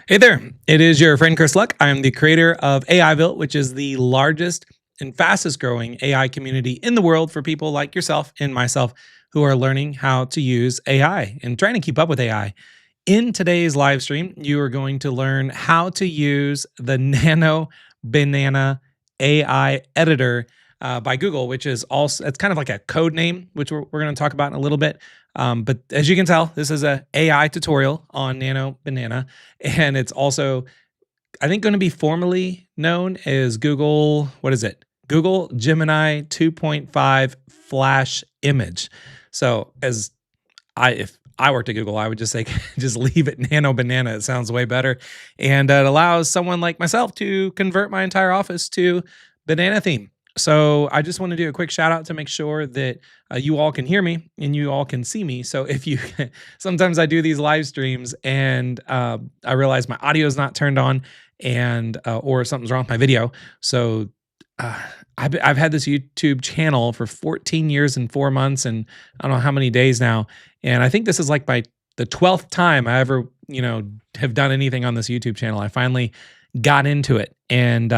Hey there, it is your friend Chris Luck. I'm the creator of AIville, which is the largest and fastest growing AI community in the world for people like yourself and myself who are learning how to use AI and trying to keep up with AI. In today's live stream, you are going to learn how to use the Nano Banana AI editor by Google, which is also, it's kind of like a code name, which we're going to talk about in a little bit. But as you can tell, this is a AI tutorial on Nano Banana, and it's also, I think, going to be formally known as Google, what is it? Google Gemini 2.5 Flash Image. So if I worked at Google, I would just say, just leave it Nano Banana. It sounds way better. And it allows someone like myself to convert my entire office to banana theme. So I just want to do a quick shout out to make sure that you all can hear me and you all can see me. So if you, sometimes I do these live streams and I realize my audio is not turned on and or something's wrong with my video. So I've had this YouTube channel for 14 years and 4 months and I don't know how many days now. And I think this is like the 12th time I ever, have done anything on this YouTube channel. I finally got into it. And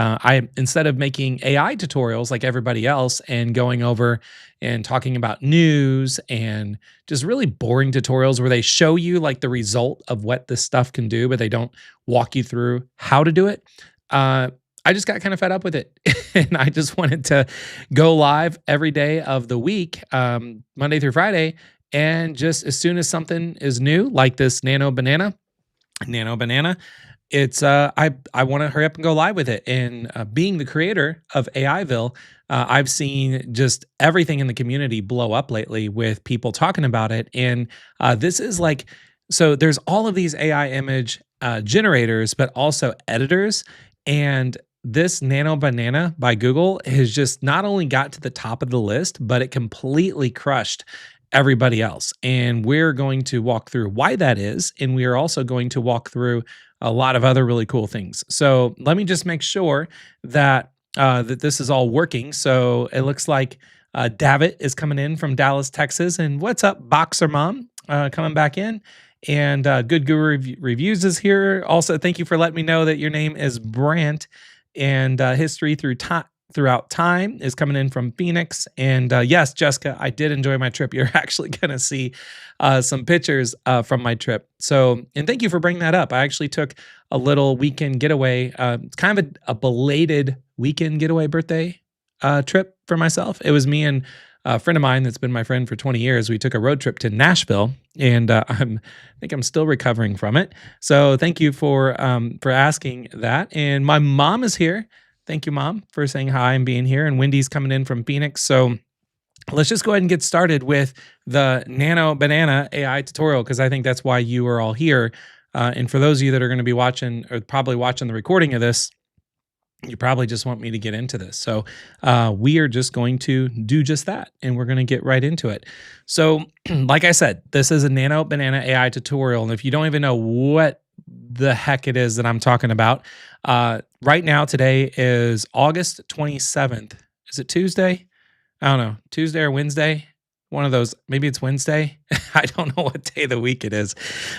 instead of making AI tutorials like everybody else and going over and talking about news and just really boring tutorials where they show you like the result of what this stuff can do, but they don't walk you through how to do it. I just got kind of fed up with it. And I just wanted to go live every day of the week, Monday through Friday. And just as soon as something is new, like this Nano Banana, it's I want to hurry up and go live with it. And being the creator of AIville, I've seen just everything in the community blow up lately with people talking about it. And this is like, so there's all of these AI image generators, but also editors. And this Nano Banana by Google has just not only got to the top of the list, but it completely crushed everybody else. And we're going to walk through why that is. And we are also going to walk through a lot of other really cool things. So let me just make sure that that this is all working. So it looks like Davitt is coming in from Dallas, Texas. And what's up, Boxer Mom, coming back in. And Good Guru Reviews is here. Also, thank you for letting me know that your name is Brant. And History Throughout Time is coming in from Phoenix. And yes, Jessica, I did enjoy my trip. You're actually going to see some pictures from my trip. So, and thank you for bringing that up. I actually took a little weekend getaway. It's kind of a belated weekend getaway birthday trip for myself. It was me and a friend of mine that's been my friend for 20 years. We took a road trip to Nashville, and I think I'm still recovering from it. So thank you for asking that. And my mom is here. Thank you, Mom, for saying hi and being here. And Wendy's coming in from Phoenix. So let's just go ahead and get started with the Nano Banana AI tutorial, because I think that's why you are all here. And for those of you that are going to be watching or probably watching the recording of this, you probably just want me to get into this. So we are just going to do just that, and we're going to get right into it. So like I said, this is a Nano Banana AI tutorial. And if you don't even know what the heck it is that I'm talking about, right now, today is August 27th. Is it Tuesday? I don't know, Tuesday or Wednesday? One of those, maybe it's Wednesday. I don't know what day of the week it is,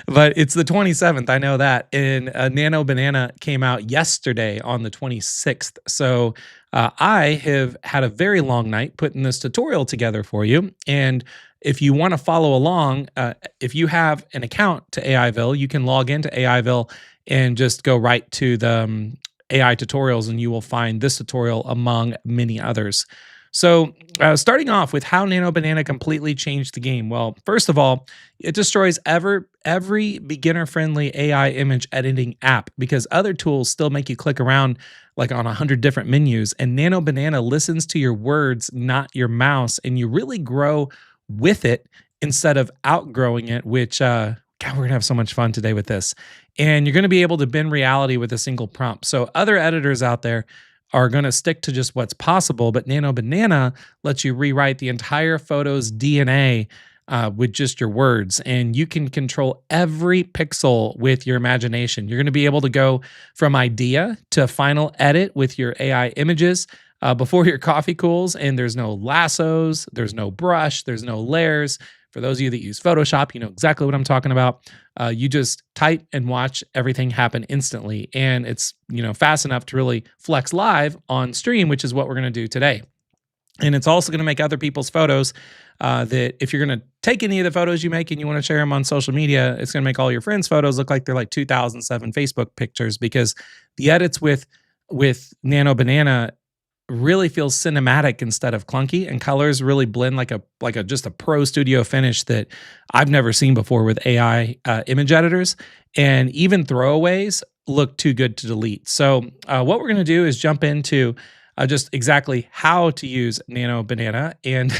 but it's the 27th. I know that. And Nano Banana came out yesterday on the 26th. So I have had a very long night putting this tutorial together for you. And if you want to follow along, if you have an account to AIville, you can log into AIville and just go right to the AI tutorials, and you will find this tutorial among many others. So starting off with how Nano Banana completely changed the game. Well, first of all, it destroys every beginner-friendly AI image editing app, because other tools still make you click around like on 100 different menus, and Nano Banana listens to your words, not your mouse, and you really grow with it instead of outgrowing it, which, God, we're going to have so much fun today with this. And you're going to be able to bend reality with a single prompt. So other editors out there are going to stick to just what's possible, but Nano Banana lets you rewrite the entire photo's DNA with just your words, and you can control every pixel with your imagination. You're going to be able to go from idea to final edit with your AI images before your coffee cools, and there's no lassos, there's no brush, there's no layers. For those of you that use Photoshop, you know exactly what I'm talking about. You just type and watch everything happen instantly. And it's, you know, fast enough to really flex live on stream, which is what we're going to do today. And it's also going to make other people's photos that if you're going to take any of the photos you make and you want to share them on social media, it's going to make all your friends' photos look like they're like 2007 Facebook pictures, because the edits with Nano Banana really feels cinematic instead of clunky, and colors really blend like a just a pro studio finish that I've never seen before with AI image editors. And even throwaways look too good to delete. So what we're going to do is jump into just exactly how to use Nano Banana. And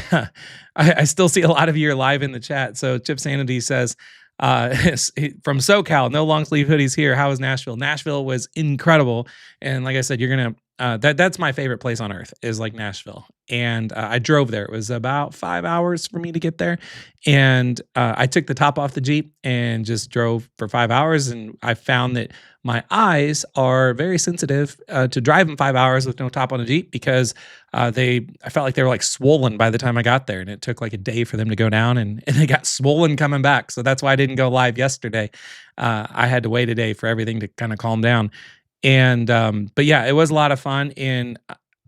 I still see a lot of you are live in the chat. So Chip Sanity says, from SoCal, no long sleeve hoodies here. How was Nashville? Nashville was incredible. And like I said, you're going to, that's my favorite place on earth, is like Nashville. And I drove there. It was about 5 hours for me to get there. And I took the top off the Jeep and just drove for 5 hours. And I found that my eyes are very sensitive to driving 5 hours with no top on a Jeep, because I felt like they were like swollen by the time I got there. And it took like a day for them to go down, and they got swollen coming back. So that's why I didn't go live yesterday. I had to wait a day for everything to kind of calm down. And but yeah, it was a lot of fun. And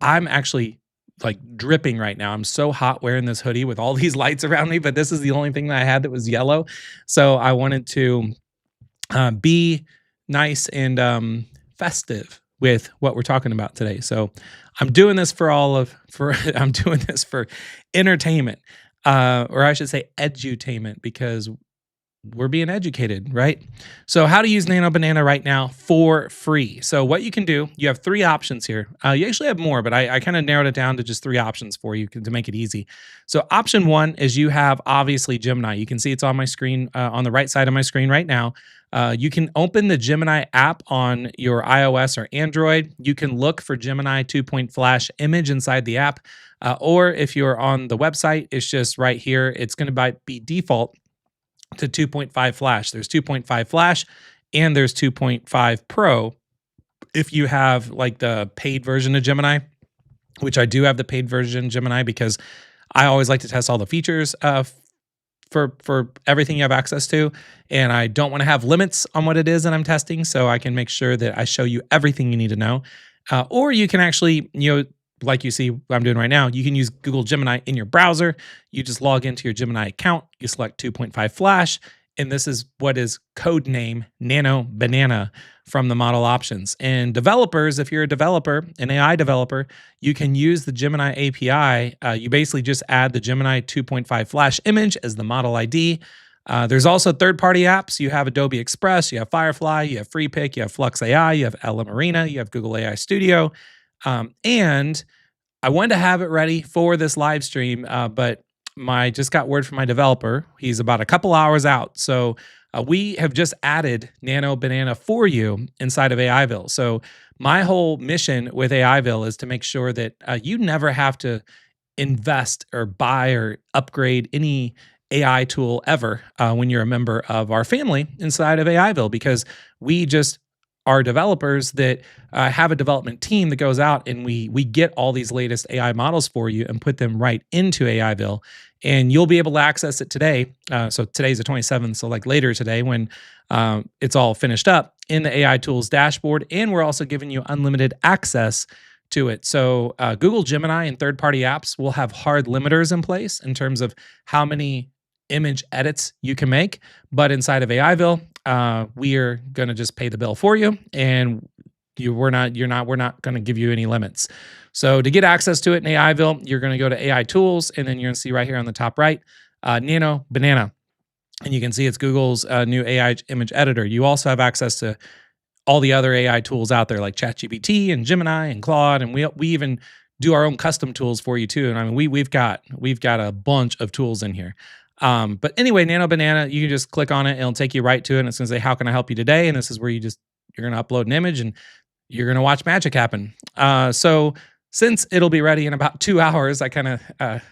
I'm actually like dripping right now. I'm so hot wearing this hoodie with all these lights around me, but this is the only thing that I had that was yellow. So I wanted to be nice and festive with what we're talking about today. So I'm doing this I'm doing this for entertainment, or I should say edutainment, because we're being educated, right? So how to use Nano Banana right now for free. So what you can do, you have 3 options here. You actually have more, but I kind of narrowed it down to just 3 options for you to make it easy. So option 1 is you have obviously Gemini. You can see it's on my screen, on the right side of my screen right now. You can open the Gemini app on your iOS or Android. You can look for Gemini 2.5 image inside the app. Or if you're on the website, it's just right here. It's going to be default to 2.5 Flash. There's 2.5 Flash and there's 2.5 Pro if you have like the paid version of Gemini, which I do have the paid version Gemini, because I always like to test all the features for everything you have access to, and I don't want to have limits on what it is that I'm testing, so I can make sure that I show you everything you need to know. Or you can actually, you know, like you see what I'm doing right now, you can use Google Gemini in your browser. You just log into your Gemini account, you select 2.5 Flash, and this is what is code name Nano Banana from the model options. And developers, if you're a developer, an AI developer, you can use the Gemini API. You basically just add the Gemini 2.5 Flash image as the model ID. There's also third-party apps. You have Adobe Express, you have Firefly, you have FreePic, you have Flux AI, you have Ella Marina, you have Google AI Studio. And I wanted to have it ready for this live stream, but just got word from my developer. He's about a couple hours out. So we have just added Nano Banana for you inside of AIville. So my whole mission with AIville is to make sure that you never have to invest or buy or upgrade any AI tool ever when you're a member of our family inside of AIville, because we just are developers that have a development team that goes out and we get all these latest AI models for you and put them right into AIville. And you'll be able to access it today. So today's the 27th. So like later today when it's all finished up in the AI tools dashboard. And we're also giving you unlimited access to it. So Google Gemini and third-party apps will have hard limiters in place in terms of how many image edits you can make. But inside of AIville, we are going to just pay the bill for you, and we're not going to give you any limits. So to get access to it in AIville, you're going to go to AI tools, and then you're going to see right here on the top right, Nano Banana. And you can see it's Google's new AI image editor. You also have access to all the other AI tools out there like ChatGPT and Gemini and Claude, and we even do our own custom tools for you too. And I mean, we've got a bunch of tools in here. But anyway, Nano Banana, you can just click on it. It'll take you right to it. And it's going to say, how can I help you today? And this is where you're going to upload an image and you're going to watch magic happen. So since it'll be ready in about 2 hours, I kind of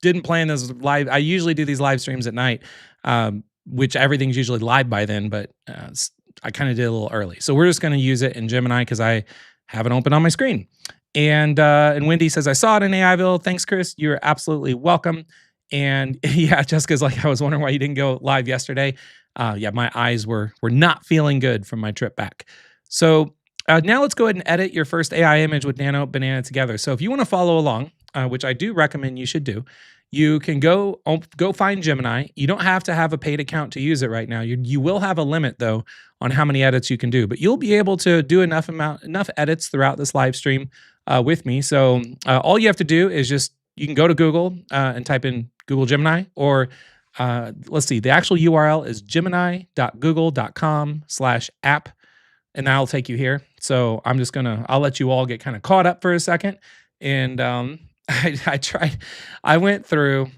didn't plan this live. I usually do these live streams at night, which everything's usually live by then, but I kind of did a little early. So we're just going to use it in Gemini because I have it open on my screen. And Wendy says, I saw it in AIville. Thanks, Chris. You're absolutely welcome. And yeah, Jessica's like, I was wondering why you didn't go live yesterday. Yeah, my eyes were not feeling good from my trip back. So now let's go ahead and edit your first AI image with Nano Banana together. So if you want to follow along, which I do recommend you should do, you can go find Gemini. You don't have to have a paid account to use it right now. You will have a limit though on how many edits you can do, but you'll be able to do enough edits throughout this live stream with me. So all you have to do is you can go to Google and type in Google Gemini, or let's see, the actual URL is gemini.google.com/app, and that'll take you here. So I'll let you all get kind of caught up for a second. And I went through,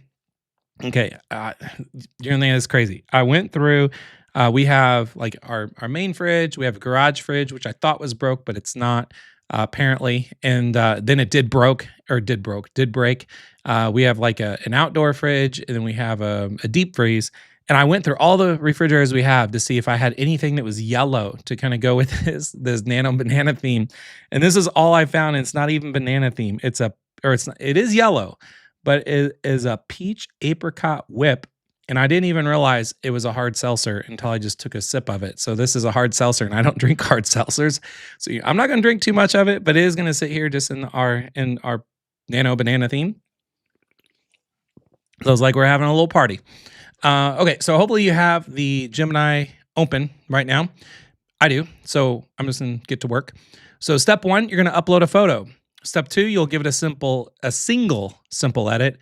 okay, you're gonna think it's crazy. I went through, we have like our main fridge, we have a garage fridge, which I thought was broke, but it's not. Apparently, and then it did break. We have like an outdoor fridge, and then we have a deep freeze. And I went through all the refrigerators we have to see if I had anything that was yellow to kind of go with this Nano Banana theme. And this is all I found. And it's not even banana theme. It is yellow, but it is a peach apricot whip. And I didn't even realize it was a hard seltzer until I just took a sip of it. So this is a hard seltzer, and I don't drink hard seltzers. So I'm not going to drink too much of it, but it is going to sit here just in our Nano Banana theme. So it's like we're having a little party. Okay, so hopefully you have the Gemini open right now. I do. So I'm just going to get to work. So step 1, you're going to upload a photo. Step 2, you'll give it a single simple edit.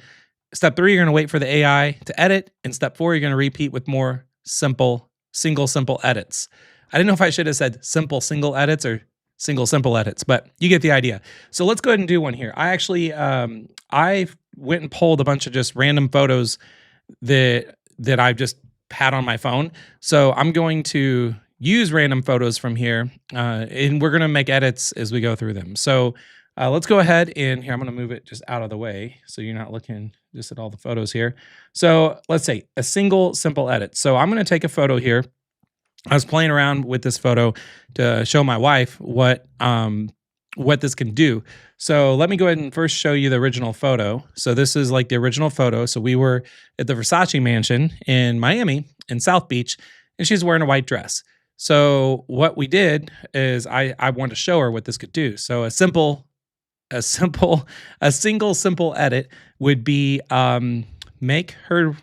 Step 3, you're going to wait for the AI to edit. And step 4, you're going to repeat with more simple edits. I didn't know if I should have said single edits or simple edits, but you get the idea. So let's go ahead and do one here. I actually, I went and pulled a bunch of just random photos that I just had on my phone. So I'm going to use random photos from here, and we're going to make edits as we go through them. So let's go ahead and here, I'm going to move it just out of the way so you're not looking just at all the photos here. So let's say a simple edit. So I'm going to take a photo here. I was playing around with this photo to show my wife what this can do. So let me go ahead and first show you the original photo. So this is like the original photo. So we were at the Versace mansion in Miami in South Beach, and she's wearing a white dress. So what we did is I wanted to show her what this could do. So a single simple edit would be make her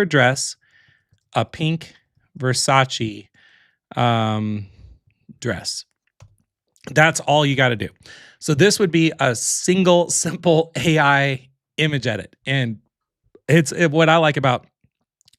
dress a pink Versace dress. That's all you got to do. So this would be a simple AI image edit. And what I like about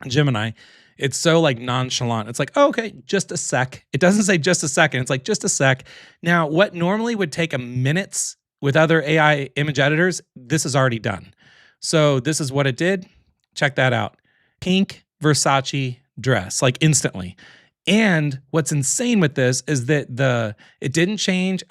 Gemini, it's so like nonchalant. It's like, oh, okay, just a sec. It doesn't say just a second. It's like just a sec. Now, what normally would take minutes with other AI image editors, this is already done. So this is what it did. Check that out. Pink Versace dress, like instantly. And what's insane with this is that it didn't change.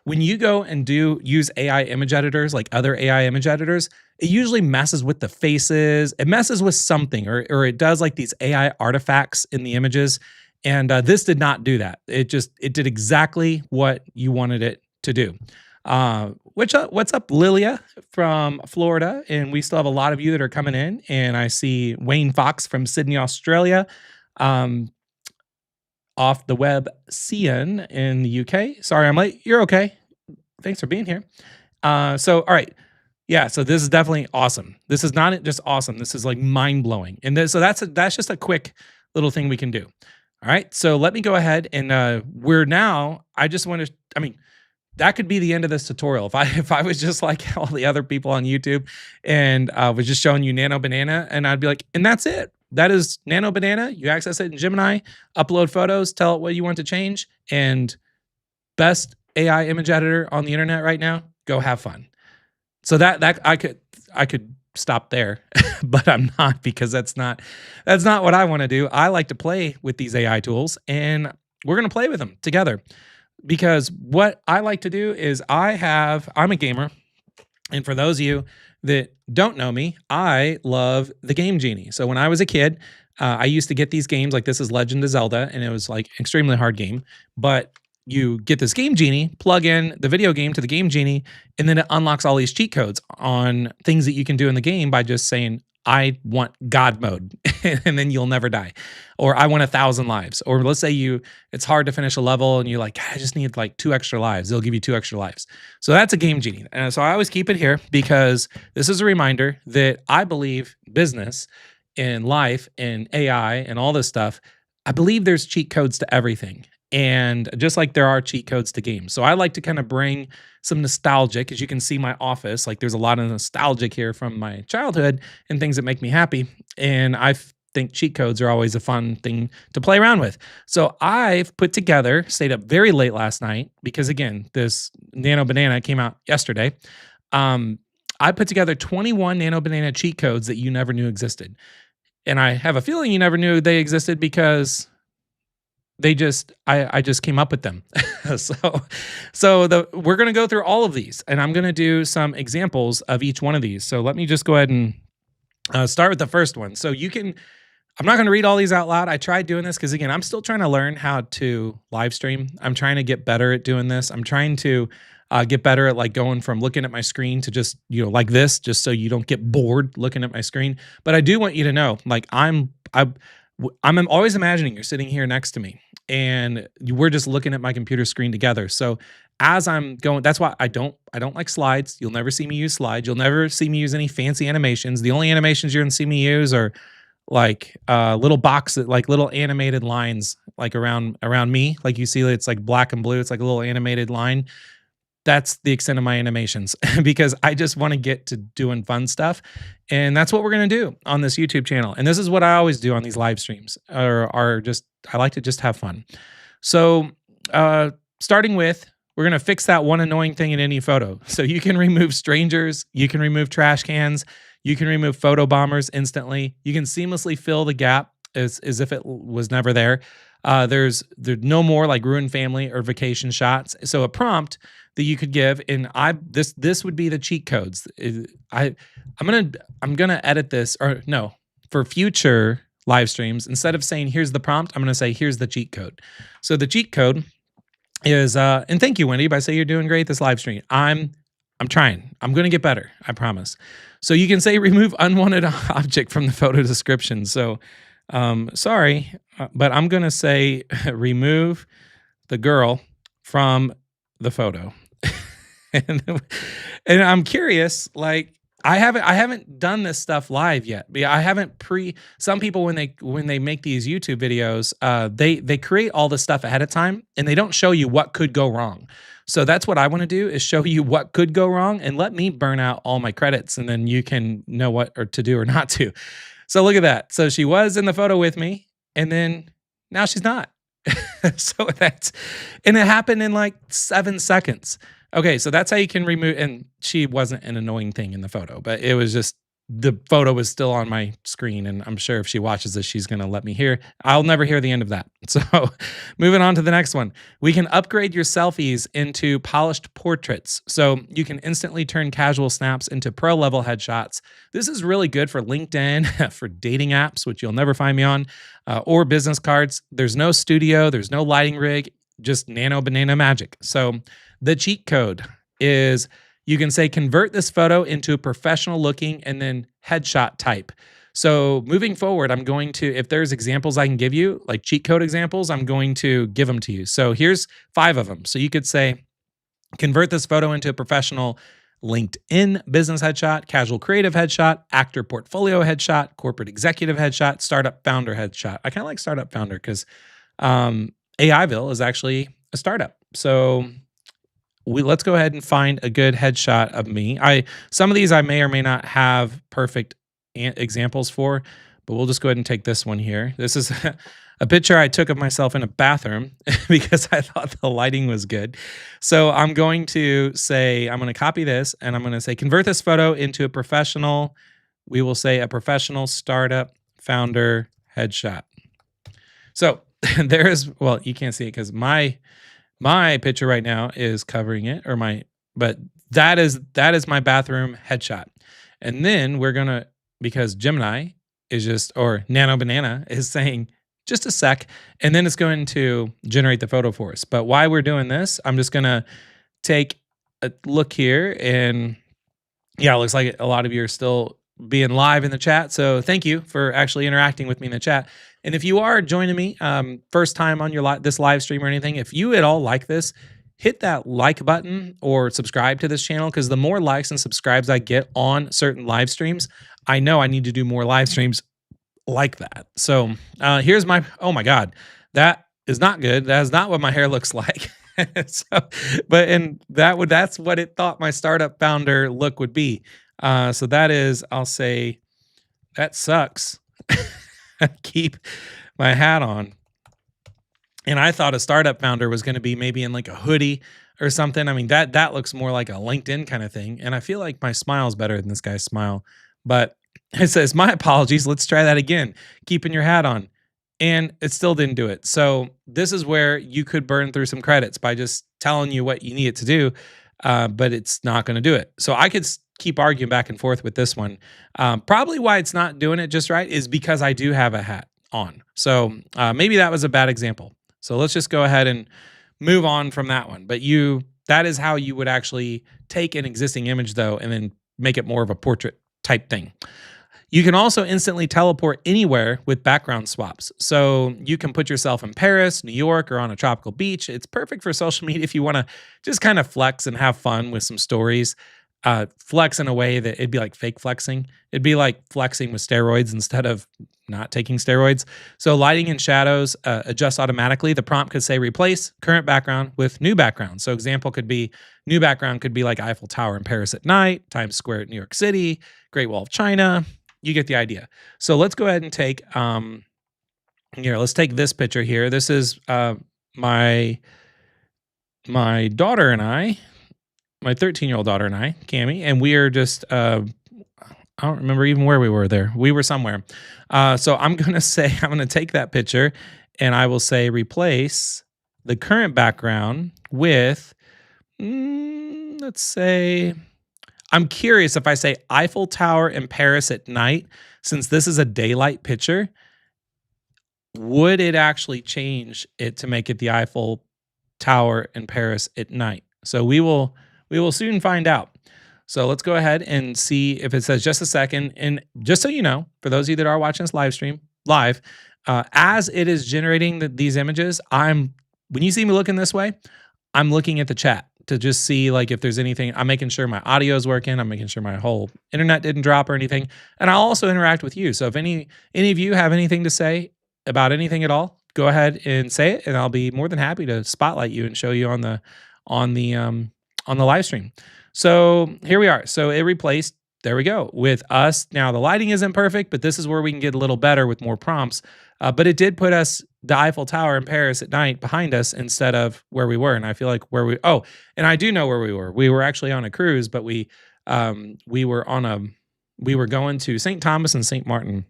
When you go and use AI image editors, like other AI image editors, it usually messes with the faces. It messes with something, or it does like these AI artifacts in the images. And this did not do that. It did exactly what you wanted it to do. What's up, Lilia from Florida? And we still have a lot of you that are coming in. And I see Wayne Fox from Sydney, Australia. Off the web, Cian in the UK. Sorry, I'm late. You're okay. Thanks for being here. So, all right. Yeah, so this is definitely awesome. This is not just awesome. This is like mind-blowing. And so that's just a quick little thing we can do. All right, so let me go ahead and I just want to, that could be the end of this tutorial. If I was just like all the other people on YouTube and was just showing you Nano Banana, and I'd be like, and that's it. That is Nano Banana. You access it in Gemini, upload photos, tell it what you want to change, and best AI image editor on the internet right now. Go have fun. So that I could stop there, but I'm not, because that's not what I want to do. I like to play with these AI tools, and we're gonna play with them together. Because what I like to do is I'm a gamer. And for those of you that don't know me, I love the Game Genie. So when I was a kid, I used to get these games, like this is Legend of Zelda, and it was like extremely hard game. But you get this Game Genie, plug in the video game to the Game Genie, and then it unlocks all these cheat codes on things that you can do in the game by just saying, I want God mode, and then you'll never die. Or I want 1,000 lives. Or let's say it's hard to finish a level and you're like, I just need like 2 extra lives. They'll give you 2 extra lives. So that's a Game Genie. And so I always keep it here because this is a reminder that I believe business, in life, in AI, and all this stuff, I believe there's cheat codes to everything. And just like there are cheat codes to games. So I like to kind of bring some nostalgic, as you can see my office, like there's a lot of nostalgic here from my childhood and things that make me happy. And think cheat codes are always a fun thing to play around with. So I've put together, stayed up very late last night because again, this Nano Banana came out yesterday. I put together 21 Nano Banana cheat codes that you never knew existed. And I have a feeling you never knew they existed because I just came up with them. We're going to go through all of these and I'm going to do some examples of each one of these. So let me just go ahead and start with the first one. So I'm not going to read all these out loud. I tried doing this because again, I'm still trying to learn how to live stream. I'm trying to get better at doing this. I'm trying to get better at like going from looking at my screen to just, like this, just so you don't get bored looking at my screen. But I do want you to know, like I'm always imagining you're sitting here next to me and we're just looking at my computer screen together. So as I'm going, that's why I don't like slides. You'll never see me use slides. You'll never see me use any fancy animations. The only animations you're going to see me use are like little boxes, like little animated lines, like around me. Like you see, it's like black and blue. It's like a little animated line. That's the extent of my animations because I just want to get to doing fun stuff. And that's what we're going to do on this YouTube channel. And this is what I always do on these live streams I like to just have fun. So starting with, we're going to fix that one annoying thing in any photo. So you can remove strangers, you can remove trash cans, you can remove photo bombers instantly. You can seamlessly fill the gap as if it was never there. There's no more like ruined family or vacation shots. So a prompt that you could give, and this would be the cheat codes. I'm gonna edit this, or no, for future live streams, instead of saying here's the prompt, I'm gonna say here's the cheat code. So the cheat code is and thank you, Wendy, by saying you're doing great this live stream. I'm trying. I'm gonna get better, I promise. So you can say remove unwanted object from the photo description. So sorry, but I'm gonna say remove the girl from the photo. and I'm curious, like I haven't done this stuff live yet. I haven't some people when they make these YouTube videos, they create all this stuff ahead of time and they don't show you what could go wrong. So that's what I want to do, is show you what could go wrong and let me burn out all my credits, and then you can know what to do or not to. So look at that. So she was in the photo with me and then now she's not. So and it happened in like 7 seconds. Okay, so that's how you can remove, and she wasn't an annoying thing in the photo, but it was just, the photo was still on my screen, and I'm sure if she watches this, she's gonna let me hear. I'll never hear the end of that. So moving on to the next one. We can upgrade your selfies into polished portraits. So you can instantly turn casual snaps into pro level headshots. This is really good for LinkedIn, for dating apps, which you'll never find me on, or business cards. There's no studio, there's no lighting rig, just Nano Banana magic. So the cheat code is, you can say convert this photo into a professional looking and then headshot type. So moving forward, I'm going to, if there's examples I can give you, like cheat code examples, I'm going to give them to you. So here's 5 of them. So you could say, convert this photo into a professional LinkedIn business headshot, casual creative headshot, actor portfolio headshot, corporate executive headshot, startup founder headshot. I kind of like startup founder because AIville is actually a startup. So let's go ahead and find a good headshot of me. Some of these I may or may not have perfect examples for, but we'll just go ahead and take this one here. This is a picture I took of myself in a bathroom because I thought the lighting was good. So I'm going to say, I'm going to copy this and I'm going to say, convert this photo into a professional, we will say a professional startup founder headshot. So there is, well, you can't see it because my picture right now is covering it, but that is my bathroom headshot. And then we're gonna, because Gemini is just, or Nano Banana is saying, just a sec, and then it's going to generate the photo for us. But while we're doing this, I'm just gonna take a look here, and yeah, it looks like a lot of you are still being live in the chat. So thank you for actually interacting with me in the chat. And if you are joining me, first time on your this live stream or anything, if you at all like this, hit that like button or subscribe to this channel, because the more likes and subscribes I get on certain live streams, I know I need to do more live streams like that. So here's my, oh my God, that is not good. That is not what my hair looks like. So, but and that's what it thought my startup founder look would be. So that is, I'll say, that sucks. Keep my hat on. And I thought a startup founder was going to be maybe in like a hoodie or something. I mean, that looks more like a LinkedIn kind of thing. And I feel like my smile is better than this guy's smile. But it says, my apologies. Let's try that again. Keeping your hat on. And it still didn't do it. So this is where you could burn through some credits by just telling you what you need it to do, but it's not going to do it. So I could keep arguing back and forth with this one. Probably why it's not doing it just right is because I do have a hat on. So maybe that was a bad example. So let's just go ahead and move on from that one. But that is how you would actually take an existing image though, and then make it more of a portrait type thing. You can also instantly teleport anywhere with background swaps. So you can put yourself in Paris, New York, or on a tropical beach. It's perfect for social media if you want to just kind of flex and have fun with some stories. Flex in a way that it'd be like fake flexing. It'd be like flexing with steroids instead of not taking steroids. So lighting and shadows adjust automatically. The prompt could say replace current background with new background. So example could be new background could be like Eiffel Tower in Paris at night, Times Square at New York City, Great Wall of China. You get the idea. So let's go ahead and take, let's take this picture here. This is my daughter and I, my 13-year-old daughter and I, Cammie, and we are just, I don't remember even where we were there. We were somewhere. So I'm going to take that picture and I will say replace the current background with, let's say, I'm curious if I say Eiffel Tower in Paris at night, since this is a daylight picture, would it actually change it to make it the Eiffel Tower in Paris at night? So we will soon find out. So let's go ahead and see if it says just a second. And just so you know, for those of you that are watching this live stream live, as it is generating these images, when you see me looking this way, I'm looking at the chat to just see like if there's anything. I'm making sure my audio is working. I'm making sure my whole internet didn't drop or anything. And I'll also interact with you. So if any of you have anything to say about anything at all, go ahead and say it, and I'll be more than happy to spotlight you and show you on the live stream. So here we are. So it replaced, there we go, with us. Now the lighting isn't perfect, but this is where we can get a little better with more prompts. But it did put us the Eiffel Tower in Paris at night behind us instead of where we were. And I feel like and I do know where we were. We were actually on a cruise, but we were going to St. Thomas and St. Martin.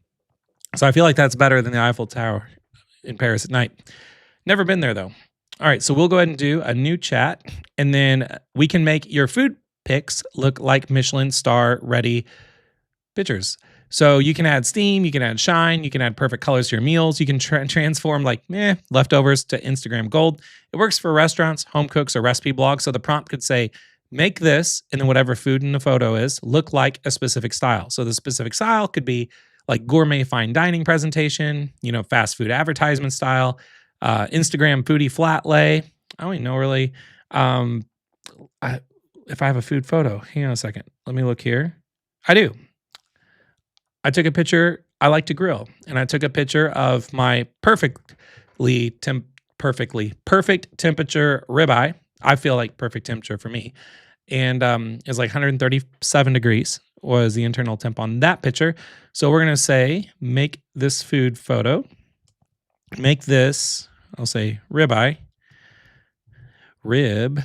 So I feel like that's better than the Eiffel Tower in Paris at night. Never been there though. All right, so we'll go ahead and do a new chat, and then we can make your food pics look like Michelin star ready pictures. So you can add steam, you can add shine, you can add perfect colors to your meals. You can transform like leftovers to Instagram gold. It works for restaurants, home cooks, or recipe blogs. So the prompt could say, make this, and then whatever food in the photo is, look like a specific style. So the specific style could be like gourmet fine dining presentation, fast food advertisement style, Instagram foodie flat lay. I don't even know really if I have a food photo. Hang on a second. Let me look here. I do. I took a picture. I like to grill, and I took a picture of my perfect temperature ribeye. I feel like perfect temperature for me, and it's like 137 degrees was the internal temp on that picture. So we're gonna say make this food photo. Make this, I'll say ribeye. Rib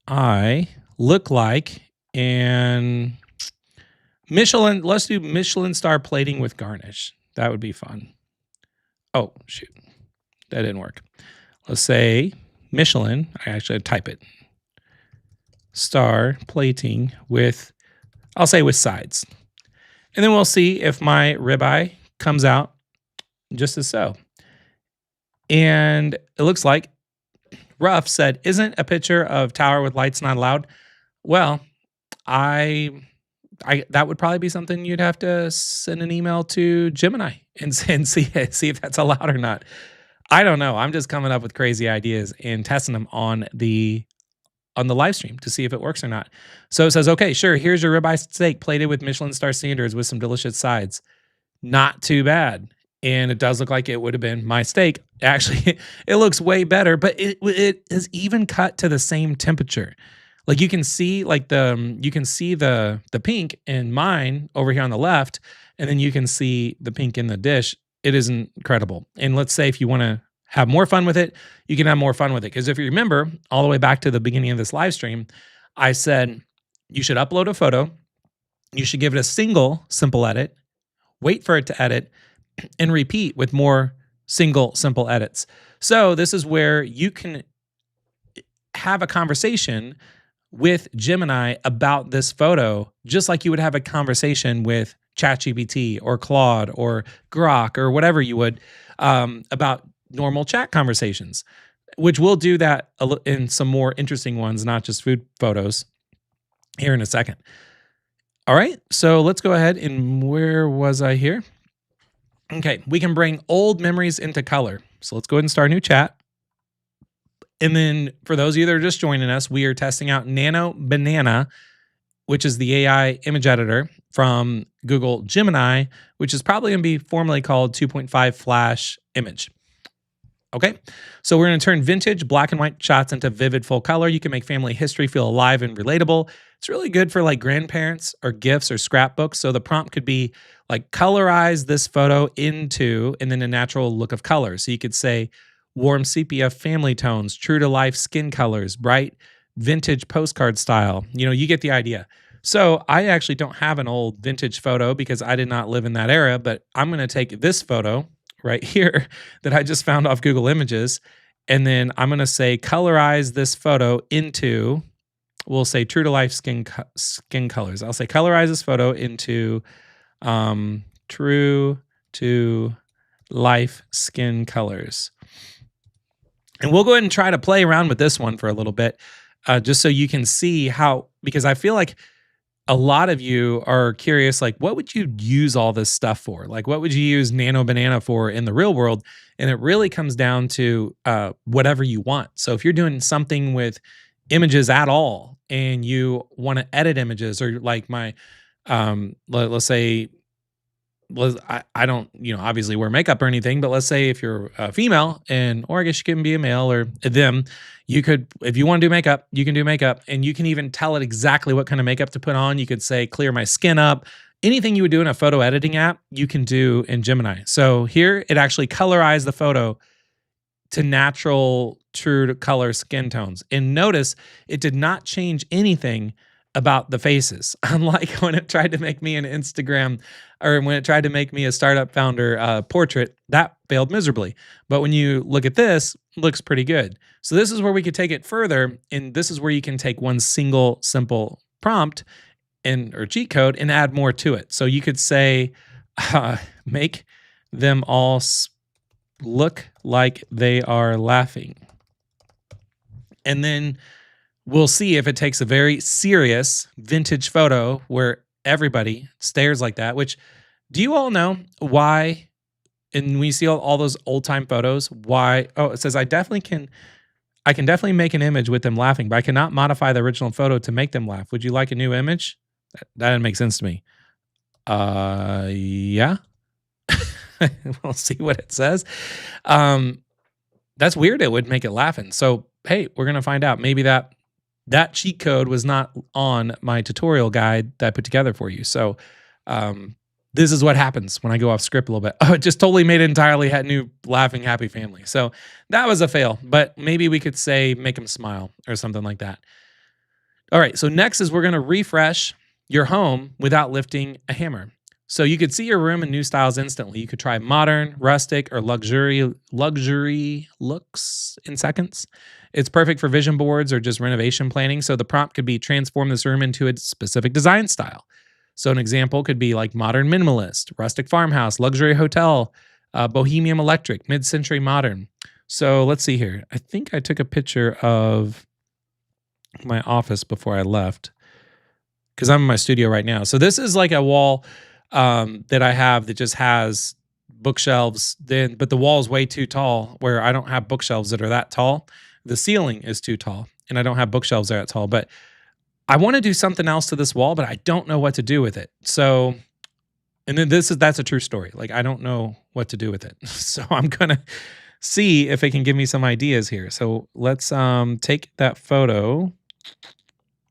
eye look like, and Michelin, let's do Michelin star plating with garnish. That would be fun. Oh, shoot. That didn't work. Let's say Michelin, I actually type it. Star plating with, I'll say with sides. And then we'll see if my ribeye comes out just as so. And it looks like Ruff said, "Isn't a picture of tower with lights not allowed?" Well, I that would probably be something you'd have to send an email to Gemini and see if that's allowed or not. I don't know. I'm just coming up with crazy ideas and testing them on the live stream to see if it works or not. So it says, "Okay, sure. Here's your ribeye steak plated with Michelin star standards with some delicious sides. Not too bad." And it does look like it would have been my steak. Actually, it looks way better, but it is even cut to the same temperature. Like you can see like you can see the pink in mine over here on the left, and then you can see the pink in the dish. It is incredible. And let's say if you want to have more fun with it, you can have more fun with it. Because if you remember all the way back to the beginning of this live stream, I said you should upload a photo, you should give it a single simple edit, wait for it to edit, and repeat with more single simple edits. So this is where you can have a conversation with Gemini about this photo, just like you would have a conversation with ChatGPT or Claude or Grok or whatever you would about normal chat conversations, which we'll do that in some more interesting ones, not just food photos, here in a second. All right, so let's go ahead and where was I here? Okay, we can bring old memories into color. So let's go ahead and start a new chat. And then for those of you that are just joining us, we are testing out Nano Banana, which is the AI image editor from Google Gemini, which is probably going to be formally called 2.5 Flash Image. Okay, so we're going to turn vintage black and white shots into vivid full color. You can make family history feel alive and relatable. It's really good for like grandparents or gifts or scrapbooks. So the prompt could be like colorize this photo into, and then a natural look of color. So you could say warm sepia family tones, true to life skin colors, bright vintage postcard style. You know, you get the idea. So I actually don't have an old vintage photo because I did not live in that era, but I'm going to take this photo right here that I just found off Google Images, and then I'm going to say colorize this photo into, we'll say true to life skin colors. I'll say colorize this photo into true to life skin colors. And we'll go ahead and try to play around with this one for a little bit, just so you can see how, because I feel like a lot of you are curious, like, what would you use all this stuff for? Like, what would you use Nano Banana for in the real world? And it really comes down to whatever you want. So if you're doing something with images at all and you want to edit images, or like my, let's say, I don't, obviously wear makeup or anything, but let's say if you're a female or I guess you can be a male or them, you could, if you want to do makeup, you can do makeup, and you can even tell it exactly what kind of makeup to put on. You could say, clear my skin up. Anything you would do in a photo editing app, you can do in Gemini. So here it actually colorized the photo to natural, true to color skin tones. And notice it did not change anything about the faces, unlike when it tried to make me an Instagram, or when it tried to make me a startup founder portrait. That failed miserably. But when you look at this, it looks pretty good. So this is where we could take it further, and this is where you can take one single simple prompt or cheat code and add more to it. So you could say, make them all look like they are laughing. And then we'll see if it takes a very serious vintage photo where everybody stares like that, which, do you all know why, and we see all those old time photos, why, it says I can definitely make an image with them laughing, but I cannot modify the original photo to make them laugh. Would you like a new image? That didn't make sense to me. Yeah. We'll see what it says. That's weird. It would make it laughing. So, hey, we're going to find out. Maybe that cheat code was not on my tutorial guide that I put together for you. So this is what happens when I go off script a little bit. Oh, it just totally made it entirely new laughing, happy family. So that was a fail, but maybe we could say make them smile or something like that. All right, so next is we're going to refresh your home without lifting a hammer. So you could see your room in new styles instantly. You could try modern, rustic, or luxury looks in seconds. It's perfect for vision boards or just renovation planning. So the prompt could be transform this room into a specific design style. So an example could be like modern minimalist, rustic farmhouse, luxury hotel, bohemian electric, mid-century modern. So let's see here. I think I took a picture of my office before I left because I'm in my studio right now. So this is like a wall that I have that just has bookshelves. Then, but the wall is way too tall where I don't have bookshelves that are that tall. The ceiling is too tall, and I don't have bookshelves that are that tall. But I want to do something else to this wall, but I don't know what to do with it. So, and then that's a true story. Like I don't know what to do with it. So I'm gonna see if it can give me some ideas here. So let's take that photo.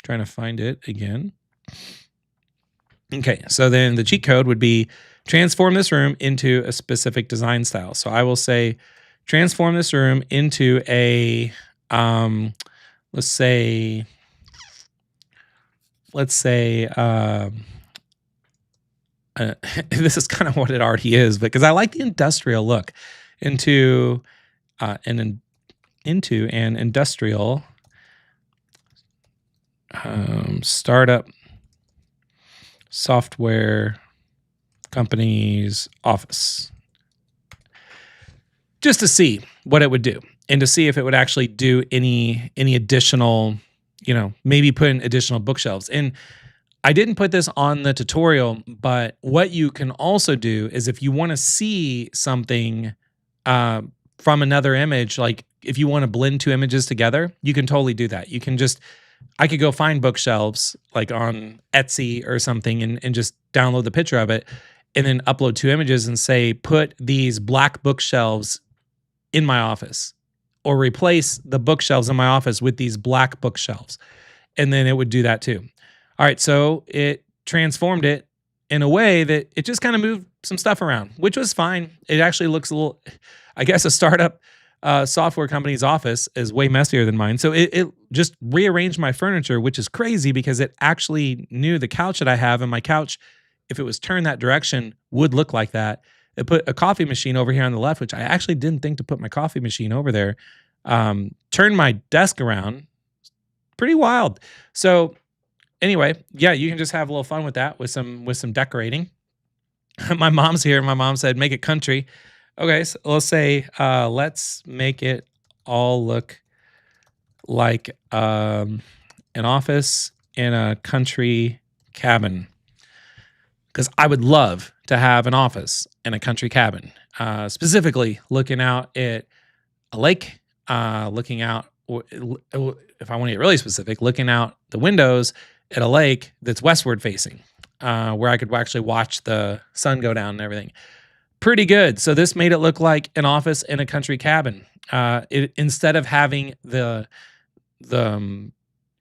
Trying to find it again. Okay, so then the cheat code would be transform this room into a specific design style. So I will say transform this room into a let's say this is kind of what it already is, because I like the industrial look into an industrial startup software company's office, just to see what it would do and to see if it would actually do any additional, maybe put in additional bookshelves. And I didn't put this on the tutorial, but what you can also do is if you want to see something from another image, like if you want to blend two images together, you can totally do that. You can just, I could go find bookshelves like on Etsy or something and just download the picture of it and then upload two images and say, put these black bookshelves in my office or replace the bookshelves in my office with these black bookshelves. And then it would do that too. All right, so it transformed it in a way that it just kind of moved some stuff around, which was fine. It actually looks a little, I guess a startup software company's office is way messier than mine. So it just rearranged my furniture, which is crazy because it actually knew the couch that I have, and my couch, if it was turned that direction, would look like that. It put a coffee machine over here on the left, which I actually didn't think to put my coffee machine over there. Turned my desk around. Pretty wild. So anyway, yeah, you can just have a little fun with that with some decorating. My mom's here. My mom said, make it country. Okay, so let's say let's make it all look like an office in a country cabin. Because I would love to have an office in a country cabin, specifically looking out at a lake, looking out, if I want to get really specific, looking out the windows at a lake that's westward facing, where I could actually watch the sun go down and everything. Pretty good. So this made it look like an office in a country cabin. Instead of having the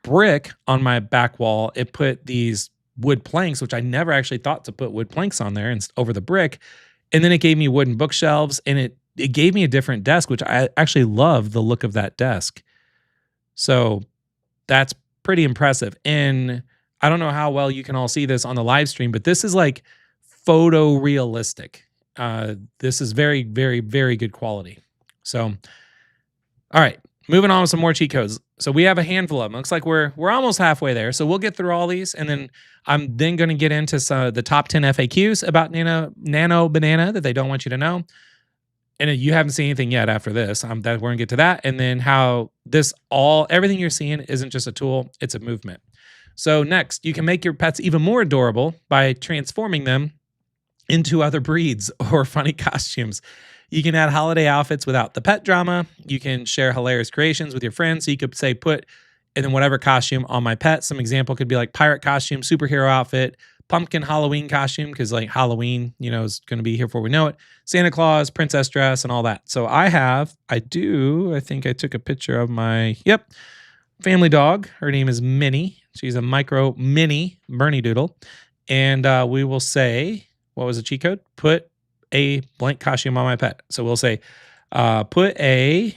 brick on my back wall, it put these wood planks, which I never actually thought to put wood planks on there and over the brick. And then it gave me wooden bookshelves, and it gave me a different desk, which I actually love the look of that desk. So that's pretty impressive. And I don't know how well you can all see this on the live stream, but this is like photorealistic. This is very, very, very good quality. So, all right, moving on with some more cheat codes. So we have a handful of them. Looks like we're almost halfway there. So we'll get through all these, and then I'm then going to get into some of the top 10 FAQs about Nano Banana that they don't want you to know. And you haven't seen anything yet after this. We're going to get to that, and then how everything you're seeing isn't just a tool; it's a movement. So next, you can make your pets even more adorable by transforming them into other breeds or funny costumes. You can add holiday outfits without the pet drama. You can share hilarious creations with your friends. So you could say, put, and then whatever costume on my pet. Some example could be like pirate costume, superhero outfit, pumpkin Halloween costume, because like Halloween, is going to be here before we know it. Santa Claus, princess dress, and all that. So I think I took a picture of my, family dog. Her name is Minnie. She's a micro mini Bernie Doodle. And we will say, what was the cheat code? Put a blank costume on my pet. So we'll say, put a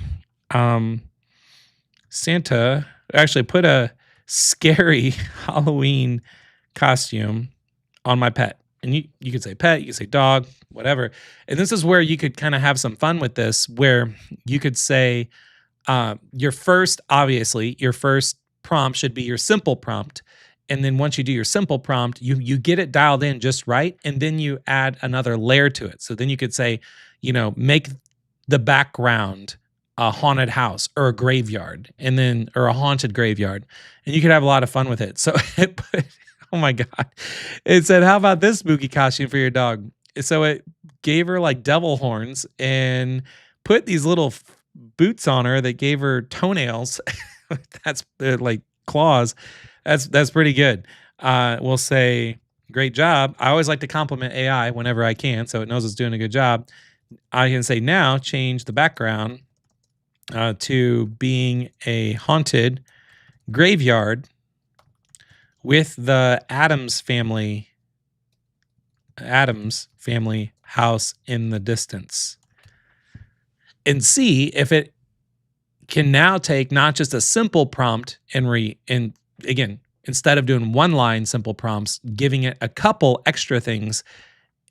put a scary Halloween costume on my pet. And you could say pet, you could say dog, whatever. And this is where you could kind of have some fun with this, where you could say your first prompt should be your simple prompt. And then once you do your simple prompt, you get it dialed in just right, and then you add another layer to it. So then you could say, make the background a haunted house or a graveyard, and then or a haunted graveyard, and you could have a lot of fun with it. So it put, oh my god, it said, "How about this spooky costume for your dog?" So it gave her like devil horns and put these little boots on her that gave her toenails. That's like claws. That's pretty good. We'll say great job. I always like to compliment AI whenever I can, so it knows it's doing a good job. I can say now change the background to being a haunted graveyard with the Adams family house in the distance, and see if it can now take not just a simple prompt and again, instead of doing one line simple prompts, giving it a couple extra things.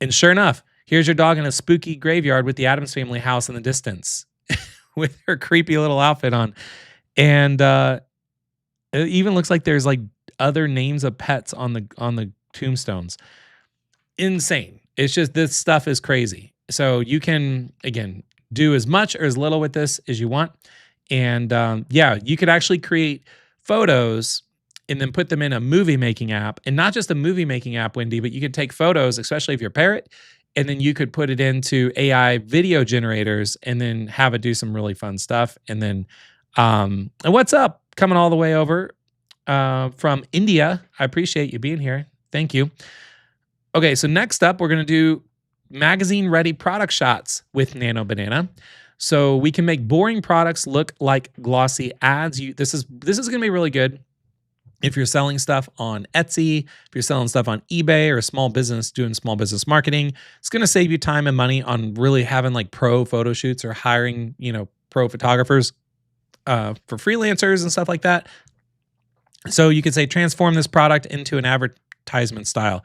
And sure enough, here's your dog in a spooky graveyard with the Adams family house in the distance with her creepy little outfit on. And it even looks like there's like other names of pets on the tombstones. Insane. It's just, this stuff is crazy. So you can, again, do as much or as little with this as you want. And yeah, you could actually create photos and then put them in a movie making app. And not just a movie making app, Wendy, but you could take photos, especially if you're a parrot, and then you could put it into AI video generators and then have it do some really fun stuff. And then, and what's up? Coming all the way over from India. I appreciate you being here. Thank you. Okay, so next up, we're going to do magazine-ready product shots with Nano Banana. So we can make boring products look like glossy ads. This is going to be really good if you're selling stuff on Etsy, if you're selling stuff on eBay, or a small business doing small business marketing. It's going to save you time and money on really having like pro photo shoots or hiring, pro photographers for freelancers and stuff like that. So you could say, transform this product into an advertisement style.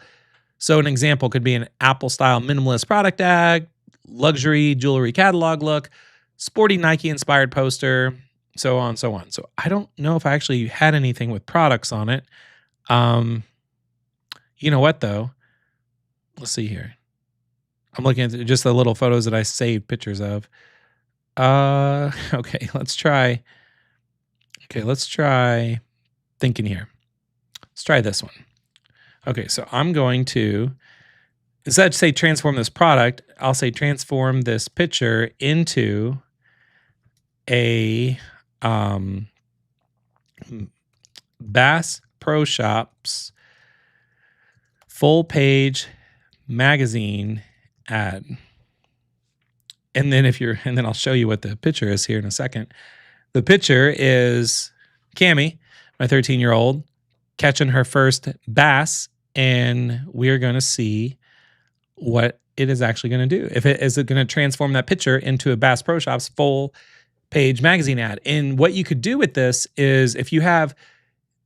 So an example could be an Apple-style minimalist product ad, luxury jewelry catalog look, sporty Nike-inspired poster, so on, so on. So I don't know if I actually had anything with products on it. You know what, though? Let's see here. I'm looking at just the little photos that I saved pictures of. Okay, let's try thinking here. Let's try this one. Okay, so I'm going to, instead of say transform this product, I'll say transform this picture into a Bass Pro Shops full page magazine ad. And then I'll show you what the picture is here in a second. The picture is Cammie, my 13-year-old, catching her first bass, and we're going to see what it is actually going to do. Is it going to transform that picture into a Bass Pro Shops full page magazine ad? And what you could do with this is, if you have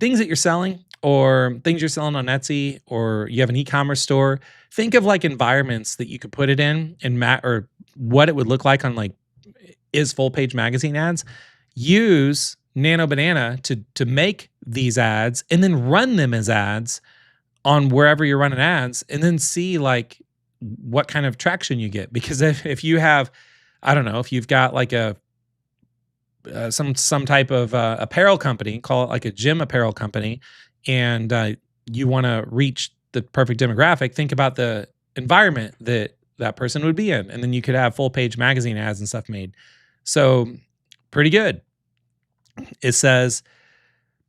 things that you're selling or things you're selling on Etsy, or you have an e-commerce store, think of like environments that you could put it in and or what it would look like on like is full page magazine ads. Use Nano Banana to make these ads and then run them as ads on wherever you're running ads, and then see like what kind of traction you get. Because if you have, I don't know, if you've got like some type of apparel company, call it like a gym apparel company, and you want to reach the perfect demographic, think about the environment that person would be in, and then you could have full page magazine ads and stuff made. So pretty good. It says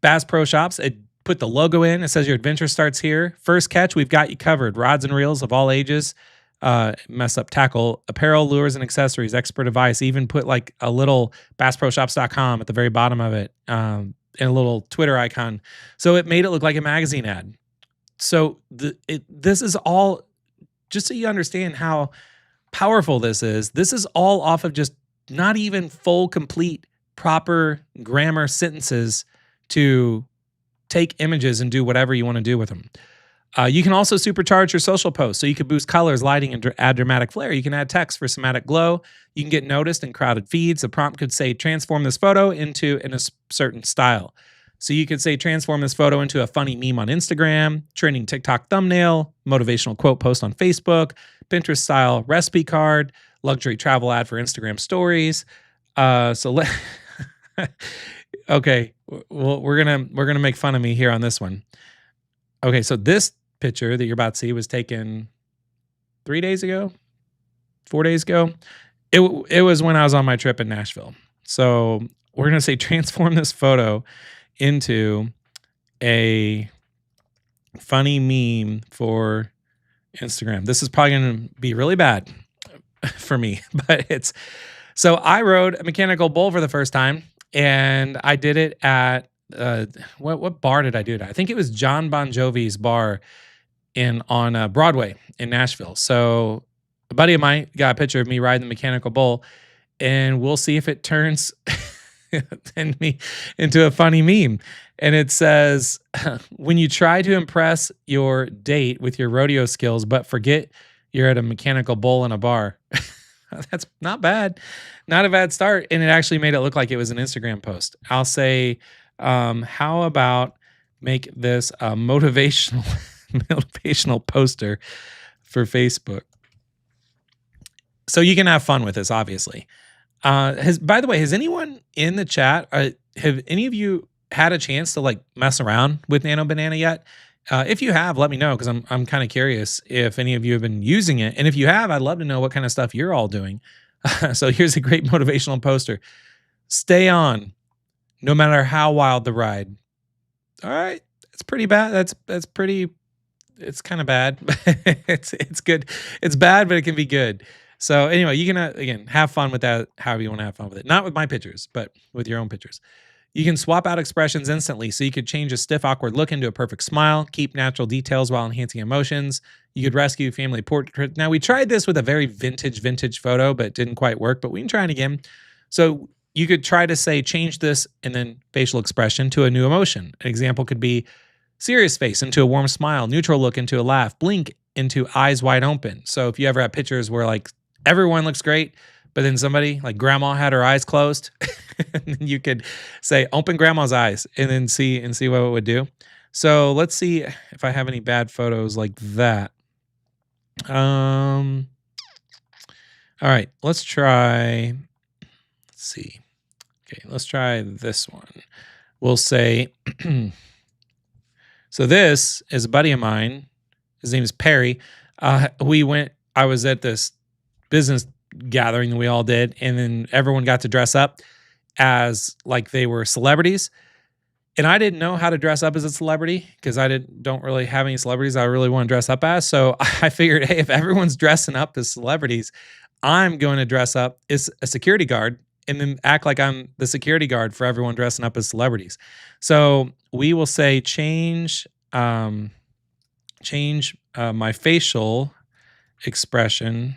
Bass Pro Shops. It put the logo in. It says your adventure starts here. First catch, we've got you covered. Rods and reels of all ages. Mess up tackle, apparel, lures, and accessories, expert advice. Even put like a little bassproshops.com at the very bottom of it, and a little Twitter icon. So it made it look like a magazine ad. So this is all, just so you understand how powerful this is. This is all off of just not even full, complete, proper grammar sentences to take images and do whatever you want to do with them. You can also supercharge your social posts. So you could boost colors, lighting, and add dramatic flair. You can add text for somatic glow. You can get noticed in crowded feeds. The prompt could say, transform this photo in a certain style. So you could say, transform this photo into a funny meme on Instagram, trending TikTok thumbnail, motivational quote post on Facebook, Pinterest style recipe card, luxury travel ad for Instagram stories. So let okay, well, we're gonna make fun of me here on this one. Okay, so this picture that you're about to see was taken 3 days ago, 4 days ago. It was when I was on my trip in Nashville. So we're gonna say transform this photo into a funny meme for Instagram. This is probably gonna be really bad for me, but it's so I rode a mechanical bull for the first time, and I did it at what bar did I do it at? I think it was John Bon Jovi's bar in on Broadway in Nashville. So a buddy of mine got a picture of me riding the mechanical bull, and we'll see if it turns and me into a funny meme. And it says, "When you try to impress your date with your rodeo skills, but forget you're at a mechanical bull in a bar." That's not bad, not a bad start, and it actually made it look like it was an Instagram post. I'll say, how about make this a motivational motivational poster for Facebook? So you can have fun with this, obviously. By the way, has anyone in the chat, have any of you had a chance to like mess around with Nano Banana yet? If you have, let me know because I'm kind of curious if any of you have been using it. And if you have, I'd love to know what kind of stuff you're all doing. So here's a great motivational poster. Stay on, no matter how wild the ride. All right, it's pretty bad. That's pretty. It's kind of bad. It's good. It's bad, but it can be good. So anyway, you can again have fun with that however you want to have fun with it. Not with my pictures, but with your own pictures. You can swap out expressions instantly, so you could change a stiff, awkward look into a perfect smile, keep natural details while enhancing emotions. You could rescue family portrait. Now, we tried this with a very vintage photo, but it didn't quite work, but we can try it again. So you could try to say, change this and then facial expression to a new emotion. An example could be serious face into a warm smile, neutral look into a laugh, blink into eyes wide open. So if you ever have pictures where like everyone looks great, but then somebody like grandma had her eyes closed, and then you could say open grandma's eyes and then see what it would do. So let's see if I have any bad photos like that. All right, let's try. Let's see. Okay, let's try this one. We'll say. So this is a buddy of mine. His name is Perry. I was at this business gathering that we all did, and then everyone got to dress up as like they were celebrities. And I didn't know how to dress up as a celebrity because I don't really have any celebrities I really want to dress up as. So I figured, hey, if everyone's dressing up as celebrities, I'm going to dress up as a security guard and then act like I'm the security guard for everyone dressing up as celebrities. So we will say change my facial expression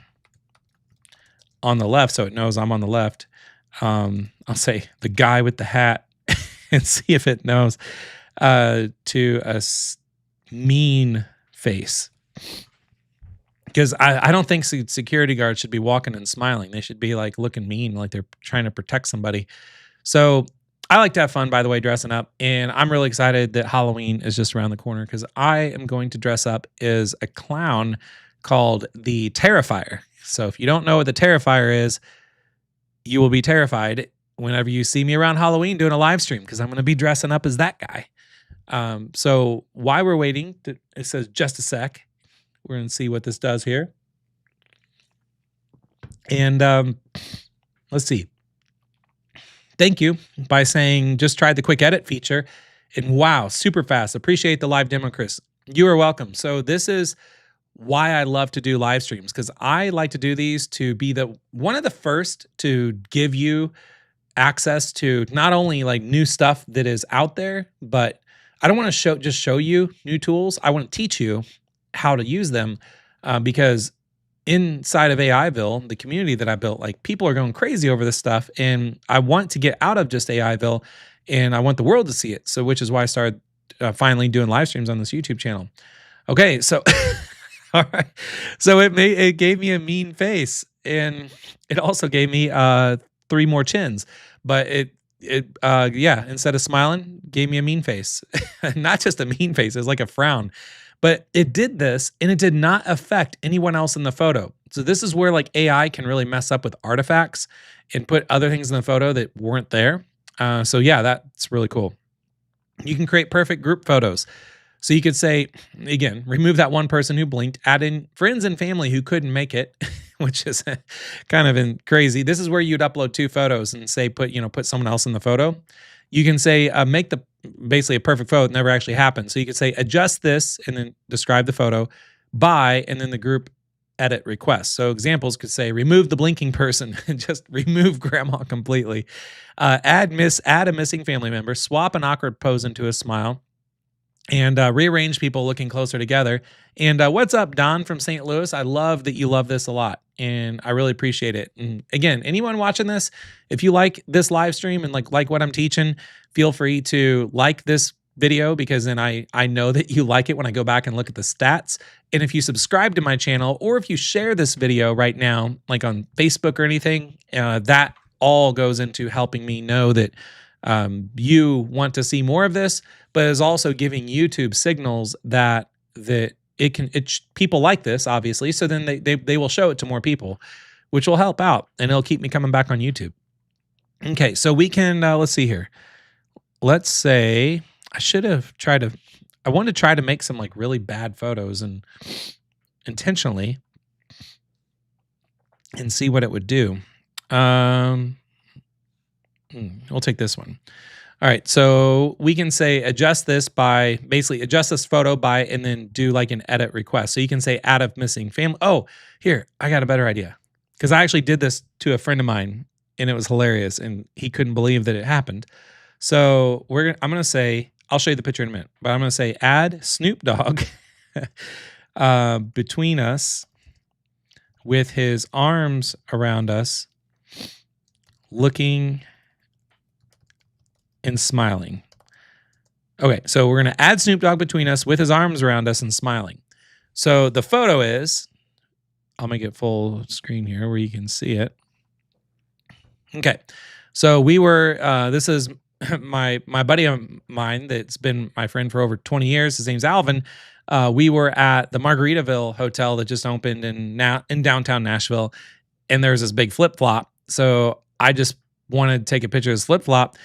on the left, so it knows I'm on the left. I'll say the guy with the hat and see if it knows to a mean face. Because I don't think security guards should be walking and smiling. They should be like looking mean, like they're trying to protect somebody. So I like to have fun, by the way, dressing up. And I'm really excited that Halloween is just around the corner because I am going to dress up as a clown called the Terrifier. So if you don't know what the Terrifier is, you will be terrified whenever you see me around Halloween doing a live stream because I'm going to be dressing up as that guy. So while we're waiting, it says just a sec. We're going to see what this does here. And let's see. Thank you by saying just tried the quick edit feature. And wow, super fast. Appreciate the live demo, Chris. You are welcome. So this is why I love to do live streams because I like to do these to be one of the first to give you access to not only like new stuff that is out there, but I don't want to just show you new tools. I want to teach you how to use them because inside of AIville, the community that I built, like people are going crazy over this stuff, and I want to get out of just AIville, and I want the world to see it. So, which is why I started finally doing live streams on this YouTube channel. Okay, so all right, so it gave me a mean face, and it also gave me 3 more chins, but yeah, instead of smiling, gave me a mean face. Not just a mean face, it was like a frown. But it did this, and it did not affect anyone else in the photo. So this is where like AI can really mess up with artifacts and put other things in the photo that weren't there. So yeah, that's really cool. You can create perfect group photos. So you could say, again, remove that one person who blinked, add in friends and family who couldn't make it, which is kind of crazy. This is where you'd upload 2 photos and say, put someone else in the photo. You can say, make the basically a perfect photo that never actually happened. So you could say, adjust this and then describe the photo by, and then the group edit request. So examples could say, remove the blinking person and just remove grandma completely. Add a missing family member, swap an awkward pose into a smile, and rearrange people looking closer together. And what's up, Don from St. Louis? I love that you love this a lot, and I really appreciate it. And again, anyone watching this, if you like this live stream and like what I'm teaching, feel free to like this video, because then I know that you like it when I go back and look at the stats. And if you subscribe to my channel, or if you share this video right now, like on Facebook or anything, that all goes into helping me know that you want to see more of this, but is also giving YouTube signals that people like this, obviously. So then they will show it to more people, which will help out, and it'll keep me coming back on YouTube. Okay, so we can let's see here. Let's say I wanted to try to make some like really bad photos and intentionally and see what it would do. We'll take this one. All right, so we can say adjust this photo by, and then do like an edit request. So you can say add a missing family. Oh, here, I got a better idea. Because I actually did this to a friend of mine, and it was hilarious, and he couldn't believe that it happened. So I'm gonna say, I'll show you the picture in a minute, but I'm gonna say add Snoop Dogg between us with his arms around us, looking and smiling. Okay, so we're going to add Snoop Dogg between us with his arms around us and smiling. So the photo is, I'll make it full screen here where you can see it. Okay, so we were, this is my buddy of mine that's been my friend for over 20 years. His name's Alvin. We were at the Margaritaville Hotel that just opened in downtown Nashville, and there's this big flip-flop. So I just wanted to take a picture of this flip-flop.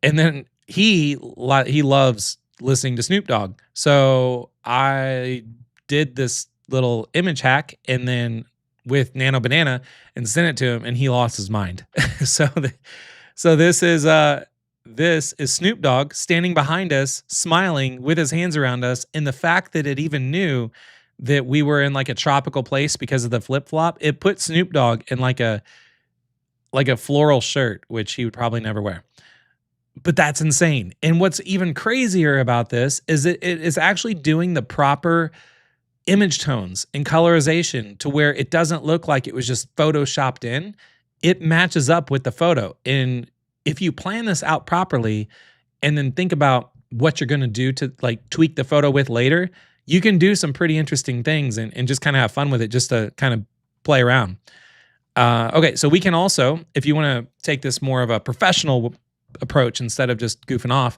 And then he loves listening to Snoop Dogg. So I did this little image hack, and then with Nano Banana, and sent it to him, and he lost his mind. So this is Snoop Dogg standing behind us, smiling with his hands around us. And the fact that it even knew that we were in like a tropical place because of the flip-flop, it put Snoop Dogg in like a floral shirt, which he would probably never wear. But that's insane. And what's even crazier about this is that it is actually doing the proper image tones and colorization to where it doesn't look like it was just photoshopped in. It matches up with the photo. And if you plan this out properly and then think about what you're going to do to like tweak the photo with later, you can do some pretty interesting things and just kind of have fun with it, just to kind of play around. Okay, so we can also, if you want to take this more of a professional approach instead of just goofing off,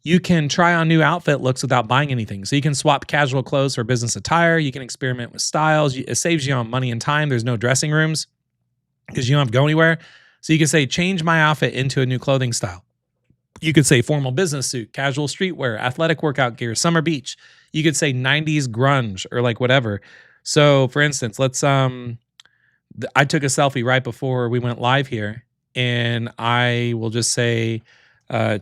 you can try on new outfit looks without buying anything. So you can swap casual clothes for business attire. You can experiment with styles. It saves you on money and time. There's no dressing rooms because you don't have to go anywhere. So you can say, change my outfit into a new clothing style. You could say formal business suit, casual streetwear, athletic workout gear, summer beach. You could say 90s grunge or like whatever. So for instance, let's, I took a selfie right before we went live here, and I will just say,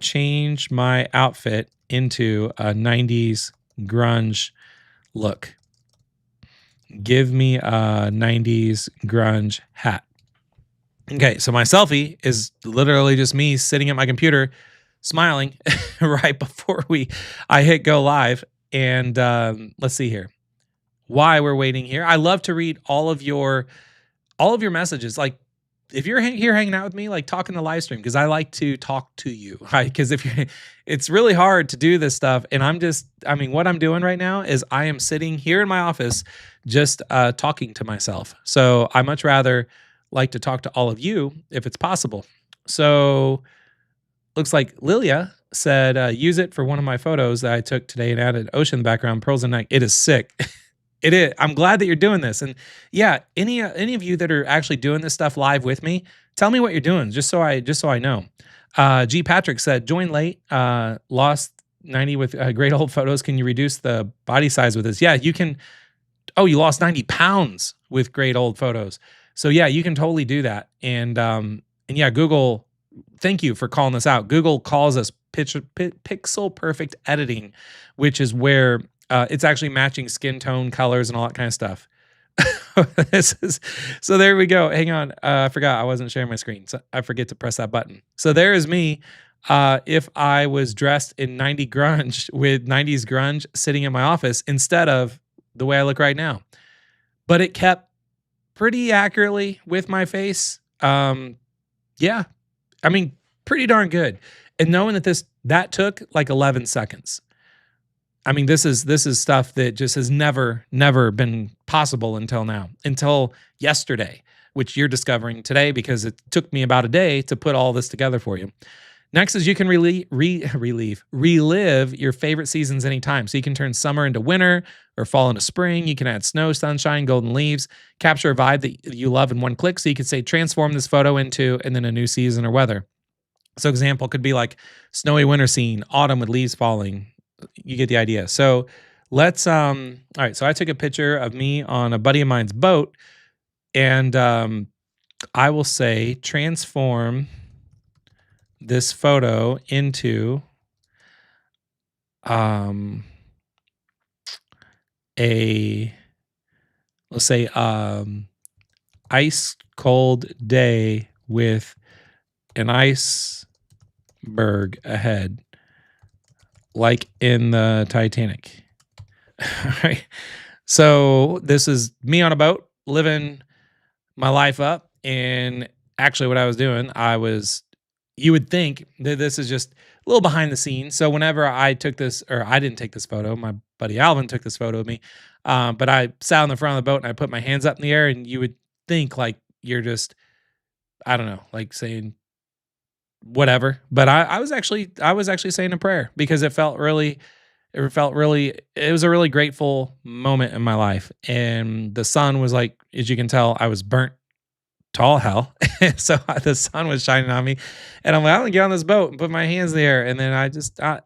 change my outfit into a 90s grunge look. Give me a 90s grunge hat. Okay, so my selfie is literally just me sitting at my computer smiling right before I hit go live. And let's see here. Why we're waiting here. I love to read all of your messages. Like, if you're here hanging out with me, like talk in the live stream, because I like to talk to you. Because it's really hard to do this stuff. And what I'm doing right now is I am sitting here in my office just talking to myself. So I much rather like to talk to all of you if it's possible. So looks like Lilia said, use it for one of my photos that I took today and added ocean in the background, pearls and night. It is sick. It is. I'm glad that you're doing this, and yeah, any of you that are actually doing this stuff live with me, tell me what you're doing, just so I know. G Patrick said, "Join late. Lost 90 with great old photos. Can you reduce the body size with this?" Yeah, you can. Oh, you lost 90 pounds with great old photos. So yeah, you can totally do that. And yeah, Google, thank you for calling this out. Google calls us pixel perfect editing, which is where it's actually matching skin tone, colors, and all that kind of stuff. This is so there we go. Hang on. I forgot I wasn't sharing my screen. So I forget to press that button. So there is me. If I was dressed in 90 grunge with 90s grunge sitting in my office instead of the way I look right now. But it kept pretty accurately with my face. Yeah. I mean, pretty darn good. And knowing that that took like 11 seconds. I mean, this is stuff that just has never been possible until now, until yesterday, which you're discovering today because it took me about a day to put all this together for you. Next is you can relive your favorite seasons anytime. So you can turn summer into winter or fall into spring. You can add snow, sunshine, golden leaves, capture a vibe that you love in one click. So you could say transform this photo into and then a new season or weather. So example could be like snowy winter scene, autumn with leaves falling. You get the idea. So let's all right, so I took a picture of me on a buddy of mine's boat and I will say transform this photo into a let's say ice cold day with an iceberg ahead like in the Titanic. All right. So this is me on a boat living my life up, and actually what I was doing, you would think that this is just a little behind the scenes. So whenever I took this, or I didn't take this photo, my buddy Alvin took this photo of me, but I sat on the front of the boat and I put my hands up in the air, and you would think like you're just, I don't know, like saying whatever. But I was actually saying a prayer because it felt really, it was a really grateful moment in my life. And the sun was like, as you can tell, I was burnt to all hell. So the sun was shining on me, and I'm like, I'm gonna get on this boat and put my hands in the air. And then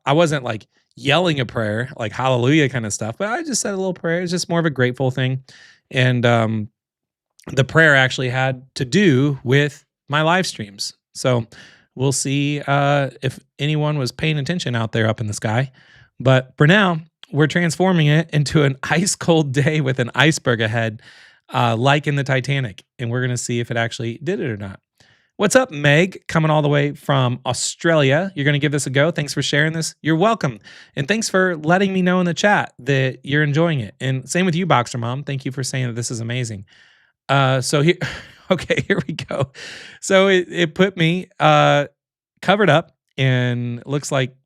I wasn't like yelling a prayer, like hallelujah kind of stuff, but I just said a little prayer. It's just more of a grateful thing. And the prayer actually had to do with my live streams. So we'll see if anyone was paying attention out there up in the sky. But for now, we're transforming it into an ice cold day with an iceberg ahead, like in the Titanic. And we're going to see if it actually did it or not. What's up, Meg? Coming all the way from Australia. You're going to give this a go. Thanks for sharing this. You're welcome. And thanks for letting me know in the chat that you're enjoying it. And same with you, Boxer Mom. Thank you for saying that this is amazing. So here, okay, here we go. So it put me covered up and looks like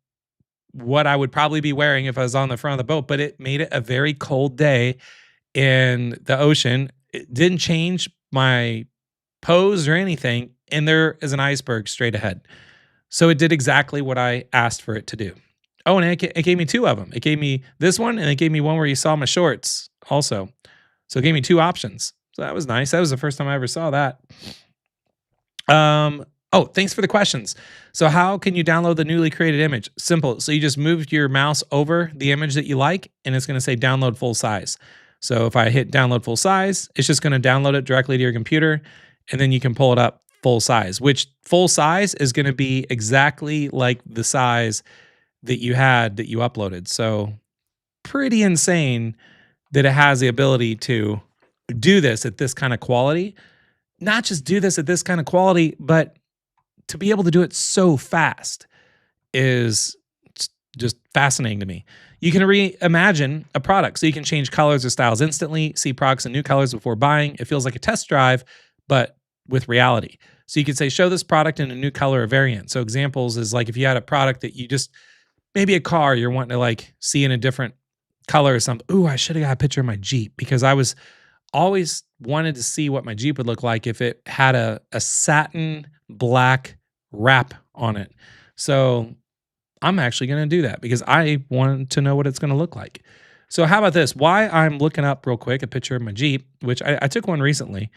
what I would probably be wearing if I was on the front of the boat, but it made it a very cold day in the ocean. It didn't change my pose or anything, and there is an iceberg straight ahead. So it did exactly what I asked for it to do. Oh, and it gave me two of them. It gave me this one, and it gave me one where you saw my shorts also. So it gave me two options. So that was nice. That was the first time I ever saw that. Oh, thanks for the questions. So how can you download the newly created image? Simple. So you just moved your mouse over the image that you like, and it's going to say download full size. So if I hit download full size, it's just going to download it directly to your computer, and then you can pull it up full size, which full size is going to be exactly like the size that you had that you uploaded. So pretty insane that it has the ability to do this at this kind of quality. Not just do this at this kind of quality, but to be able to do it so fast is just fascinating to me. You can reimagine a product, so you can change colors or styles instantly, see products in new colors before buying. It feels like a test drive, but with reality. So you could say, show this product in a new color or variant. So examples is like if you had a product that you just, maybe a car you're wanting to like see in a different color or something. Ooh, I should have got a picture of my Jeep because I was always wanted to see what my Jeep would look like if it had a satin black wrap on it. So I'm actually going to do that because I wanted to know what it's going to look like. So how about this? Why I'm looking up real quick a picture of my Jeep, which I took one recently.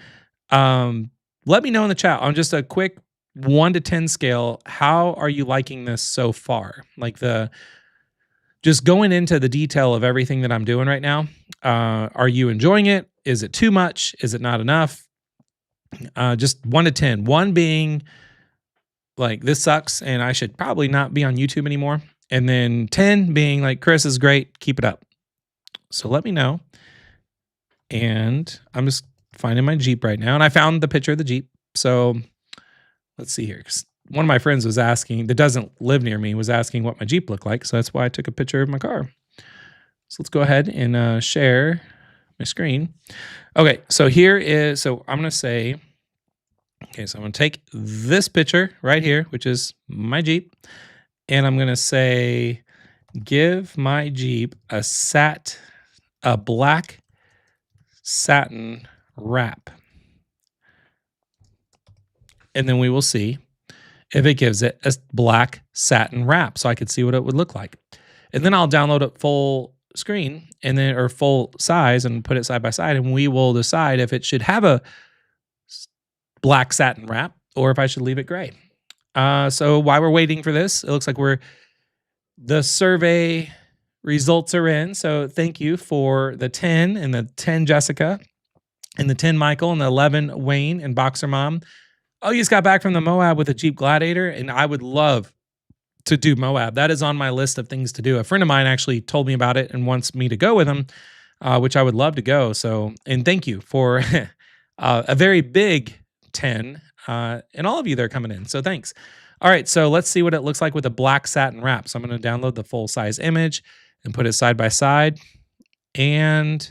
Um, Let me know in the chat on just a quick 1 to 10 scale. How are you liking this so far? Like the just going into the detail of everything that I'm doing right now. Are you enjoying it? Is it too much? Is it not enough? Just 1 to 10. One being like this sucks and I should probably not be on YouTube anymore. And then 10 being like Chris is great, keep it up. So let me know. And I'm just finding my Jeep right now. And I found the picture of the Jeep. So let's see here. 'Cause one of my friends was asking, that doesn't live near me, was asking what my Jeep looked like. So that's why I took a picture of my car. So let's go ahead and share my screen. Okay, so here is, so I'm going to say, okay, so I'm going to take this picture right here, which is my Jeep. And I'm going to say, give my Jeep a black satin wrap. And then we will see if it gives it a black satin wrap so I could see what it would look like. And then I'll download it full screen and then or full size and put it side by side, and we will decide if it should have a black satin wrap or if I should leave it gray. So while we're waiting for this, it looks like the survey results are in. So thank you for the 10 and the 10 Jessica and the 10 Michael and the 11 Wayne and Boxer Mom. Oh, you just got back from the Moab with a Jeep Gladiator, and I would love to do Moab. That is on my list of things to do. A friend of mine actually told me about it and wants me to go with him, which I would love to go. So, and thank you for a very big 10 and all of you that are coming in. So thanks. All right, so let's see what it looks like with a black satin wrap. So I'm going to download the full size image and put it side by side. And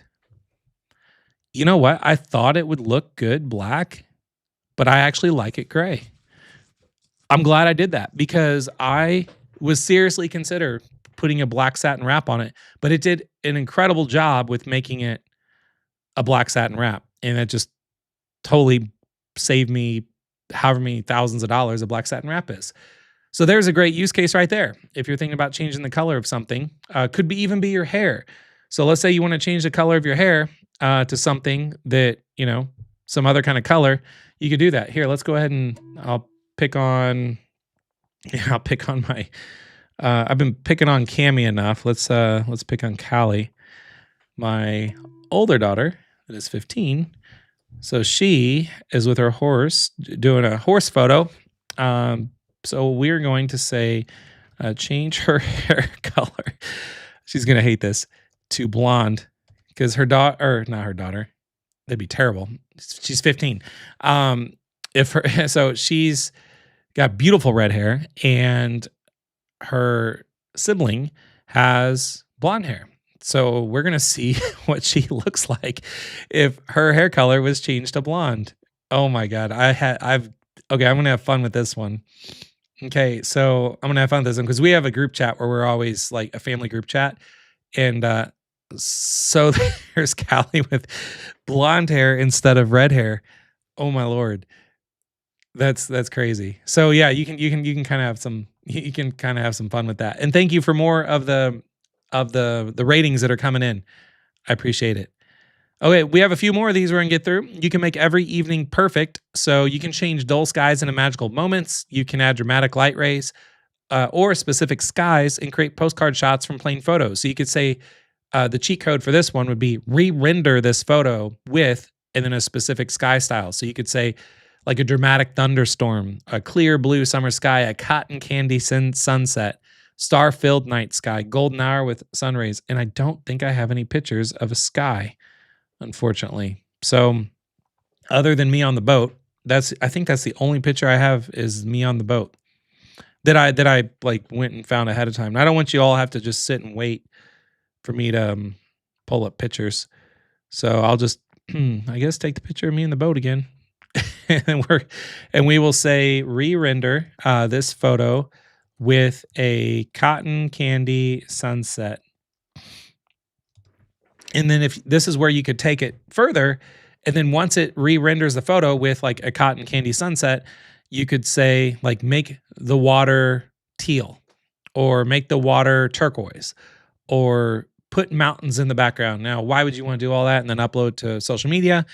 you know what? I thought it would look good black, but I actually like it gray. I'm glad I did that because I was seriously consider putting a black satin wrap on it, but it did an incredible job with making it a black satin wrap. And it just totally saved me however many thousands of dollars a black satin wrap is. So there's a great use case right there. If you're thinking about changing the color of something, could be even be your hair. So let's say you want to change the color of your hair to something that, you know, some other kind of color. You could do that. Here, let's go ahead and I'll pick on my, I've been picking on Cammy enough. Let's pick on Callie, my older daughter that is 15. So she is with her horse doing a horse photo. So we're going to say, change her hair color. She's going to hate this to blonde because her daughter, or not her daughter, that'd be terrible. She's 15. So she's got beautiful red hair and her sibling has blonde hair. So we're going to see what she looks like if her hair color was changed to blonde. Oh my God. Okay, I'm going to have fun with this one. Okay. So I'm going to have fun with this one because we have a group chat where we're always like a family group chat. And, so there's Callie with blonde hair instead of red hair. Oh my Lord. That's crazy. So yeah, you can kind of have some fun with that. And thank you for more of the ratings that are coming in. I appreciate it. Okay, we have a few more of these we're gonna get through. You can make every evening perfect. So you can change dull skies into magical moments. You can add dramatic light rays or specific skies and create postcard shots from plain photos. So you could say the cheat code for this one would be re-render this photo with and then a specific sky style. So you could say like a dramatic thunderstorm, a clear blue summer sky, a cotton candy sunset, star-filled night sky, golden hour with sun rays. And I don't think I have any pictures of a sky, unfortunately. So other than me on the boat, I think that's the only picture I have is me on the boat that I like went and found ahead of time. And I don't want you all to have to just sit and wait for me to pull up pictures. So I'll just, I guess, take the picture of me in the boat again. and we will say re-render this photo with a cotton candy sunset. And then if this is where you could take it further, and then once it re-renders the photo with like a cotton candy sunset, you could say like make the water teal or make the water turquoise or put mountains in the background. Now, why would you want to do all that and then upload to social media?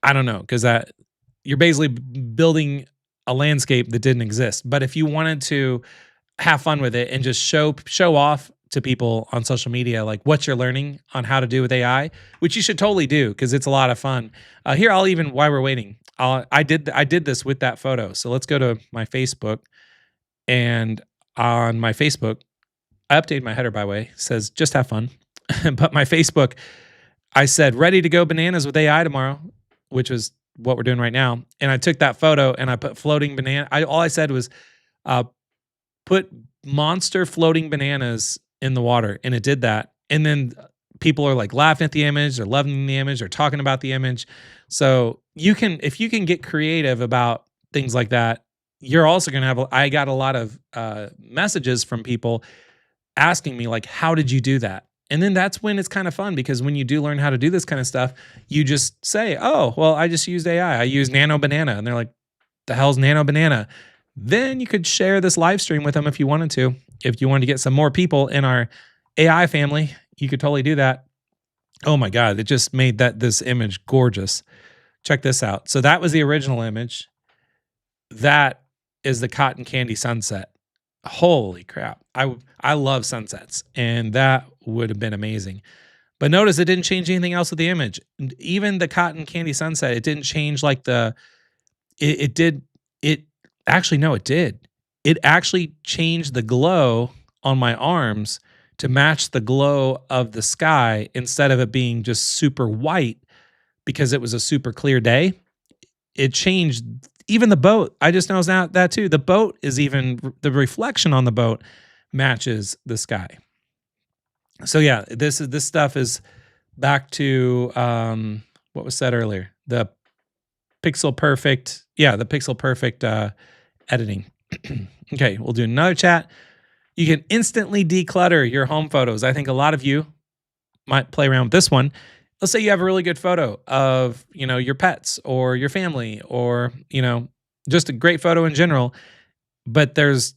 I don't know, because that you're basically building a landscape that didn't exist. But if you wanted to have fun with it and just show off to people on social media like what you're learning on how to do with AI, which you should totally do because it's a lot of fun. Here, I'll even while we're waiting, I did this with that photo. So let's go to my Facebook, and on my Facebook, I updated my header by the way. It says just have fun, but my Facebook, I said ready to go bananas with AI tomorrow, which is what we're doing right now. And I took that photo and I put floating banana. All I said was put monster floating bananas in the water, and it did that. And then people are like laughing at the image, or loving the image, or talking about the image. So if you can get creative about things like that, you're also going to have. I got a lot of messages from people asking me like, "How did you do that?" And then that's when it's kind of fun, because when you do learn how to do this kind of stuff, you just say, "Oh, well, I just used AI. I used Nano Banana," and they're like, "The hell's Nano Banana?" Then you could share this live stream with them if you wanted to. If you wanted to get some more people in our AI family, you could totally do that. Oh my God, it just made this image gorgeous. Check this out. So that was the original image. That is the cotton candy sunset. Holy crap. I love sunsets, and that would have been amazing. But notice it didn't change anything else with the image. Even the cotton candy sunset, it didn't change like it did. Actually, no, it did. It actually changed the glow on my arms to match the glow of the sky, instead of it being just super white because it was a super clear day. It changed even the boat. I just noticed that too. The boat is even, the reflection on the boat matches the sky. So yeah, this stuff is back to what was said earlier. The pixel perfect. Yeah, the pixel perfect editing. Okay, we'll do another chat. You can instantly declutter your home photos. I think a lot of you might play around with this one. Let's say you have a really good photo of, your pets or your family, or, just a great photo in general, but there's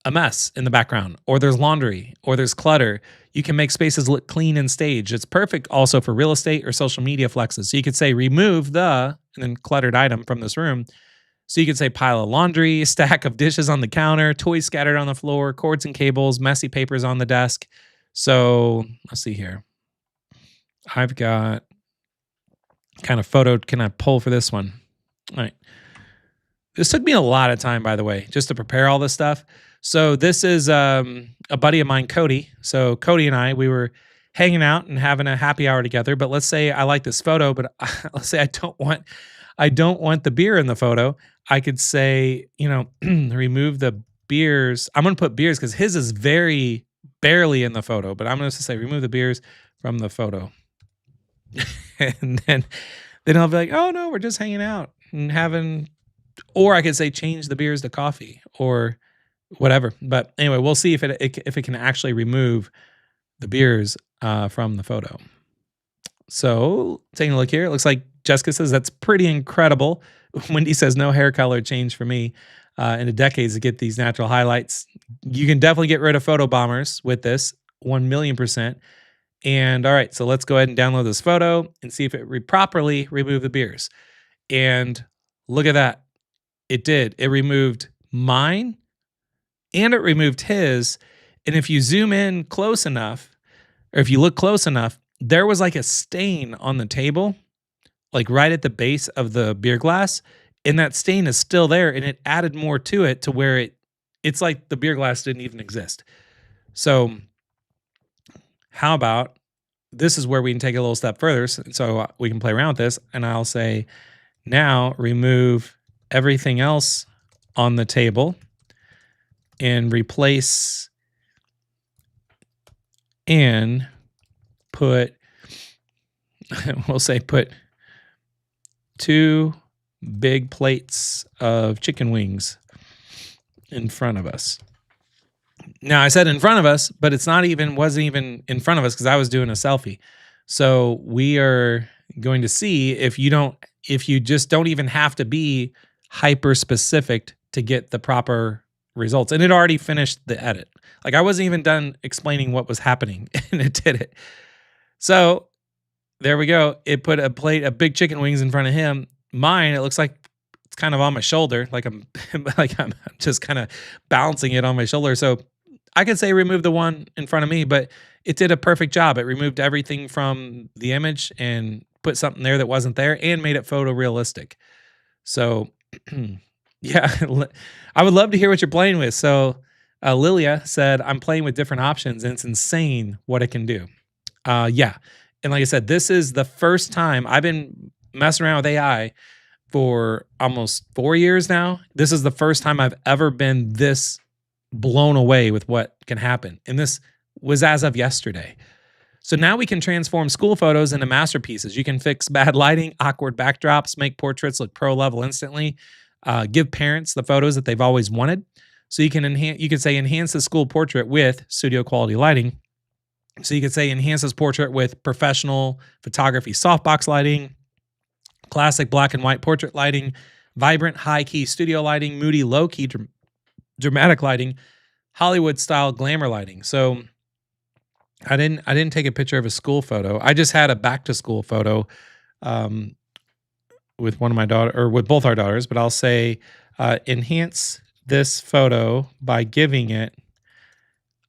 a mess in the background, or there's laundry, or there's clutter. You can make spaces look clean and staged. It's perfect also for real estate or social media flexes. So you could say remove and then cluttered item from this room. So you could say pile of laundry, stack of dishes on the counter, toys scattered on the floor, cords and cables, messy papers on the desk. So let's see here. I've got kind of photo. Can I pull for this one? All right. This took me a lot of time, by the way, just to prepare all this stuff. So this is a buddy of mine, Cody. So Cody and I, we were hanging out and having a happy hour together. But let's say I like this photo, but let's say I don't want the beer in the photo. I could say, remove the beers. I'm going to put beers because his is very barely in the photo, but I'm going to say remove the beers from the photo. And then I'll be like, oh no, we're just hanging out and having, or I could say change the beers to coffee or whatever. But anyway, we'll see if it can actually remove the beers from the photo. So taking a look here, it looks like Jessica says that's pretty incredible. Wendy says no hair color change for me in the decades to get these natural highlights. You can definitely get rid of photo bombers with this, 1,000,000%. And all right, so let's go ahead and download this photo and see if it properly removed the beers. And look at that. It did. It removed mine and it removed his. And if you zoom in close enough, or if you look close enough, there was like a stain on the table, like right at the base of the beer glass. And that stain is still there, and it added more to it to where it's like the beer glass didn't even exist. So how about, this is where we can take it a little step further. So we can play around with this, and I'll say, now remove everything else on the table and replace and put, we'll say put 2 big plates of chicken wings in front of us. Now I said in front of us, but wasn't even in front of us because I was doing a selfie. So we are going to see if you just don't even have to be hyper specific to get the proper results, and it already finished the edit. Like, I wasn't even done explaining what was happening, and it did it. So there we go. It put a plate of big chicken wings in front of him. Mine, it looks like it's kind of on my shoulder, like I'm like I'm just kind of balancing it on my shoulder. So I could say remove the one in front of me, but it did a perfect job. It removed everything from the image and put something there that wasn't there and made it photorealistic. So yeah, I would love to hear what you're playing with. So Lilia said, I'm playing with different options and it's insane what it can do. Yeah. And like I said, this is the first time I've been messing around with AI for almost 4 years now. This is the first time I've ever been this blown away with what can happen. And this was as of yesterday. So now we can transform school photos into masterpieces. You can fix bad lighting, awkward backdrops, make portraits look pro level instantly, give parents the photos that they've always wanted. So you can enhance, you could say enhance the school portrait with studio quality lighting. So you could say enhance this portrait with professional photography softbox lighting, classic black and white portrait lighting, vibrant high key studio lighting, moody low key dramatic lighting, Hollywood style glamour lighting. So I didn't take a picture of a school photo. I just had a back to school photo with one of my daughter or with both our daughters, but I'll say enhance this photo by giving it.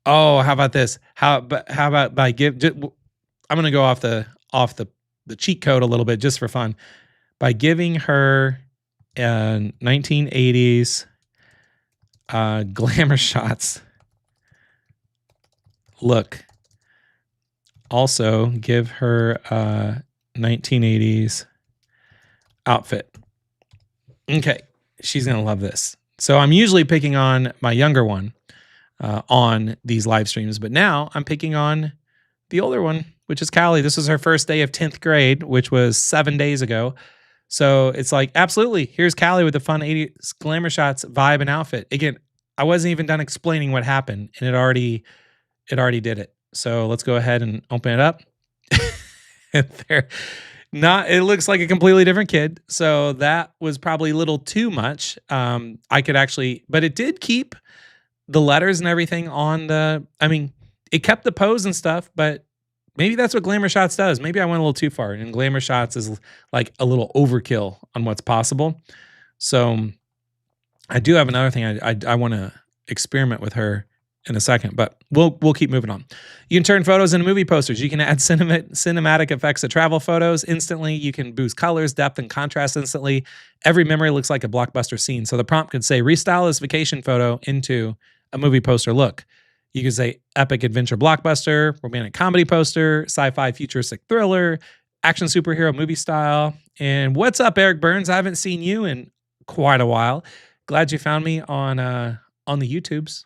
Oh, how about this? How about by I'm going to go off the cheat code a little bit just for fun. By giving her 1980s glamour shots look. Also, give her 1980s outfit. Okay, she's going to love this. So I'm usually picking on my younger one on these live streams, but now I'm picking on the older one, which is Callie. This was her first day of 10th grade, which was 7 days ago. So it's like, absolutely, here's Callie with the fun 80s glamour shots, vibe, and outfit. Again, I wasn't even done explaining what happened, and it already did it. So let's go ahead and open it up. It looks like a completely different kid. So that was probably a little too much. I could actually, but it did keep the letters and everything on it kept the pose and stuff, but maybe that's what Glamour Shots does. Maybe I went a little too far, and Glamour Shots is like a little overkill on what's possible. So I do have another thing I want to experiment with her in a second, but we'll keep moving on. You can turn photos into movie posters. You can add cinematic effects to travel photos instantly. You can boost colors, depth, and contrast instantly. Every memory looks like a blockbuster scene. So the prompt could say, restyle this vacation photo into a movie poster look. You could say epic adventure blockbuster, romantic comedy poster, sci-fi futuristic thriller, action superhero movie style. And what's up, Eric Burns? I haven't seen you in quite a while. Glad you found me on the YouTubes.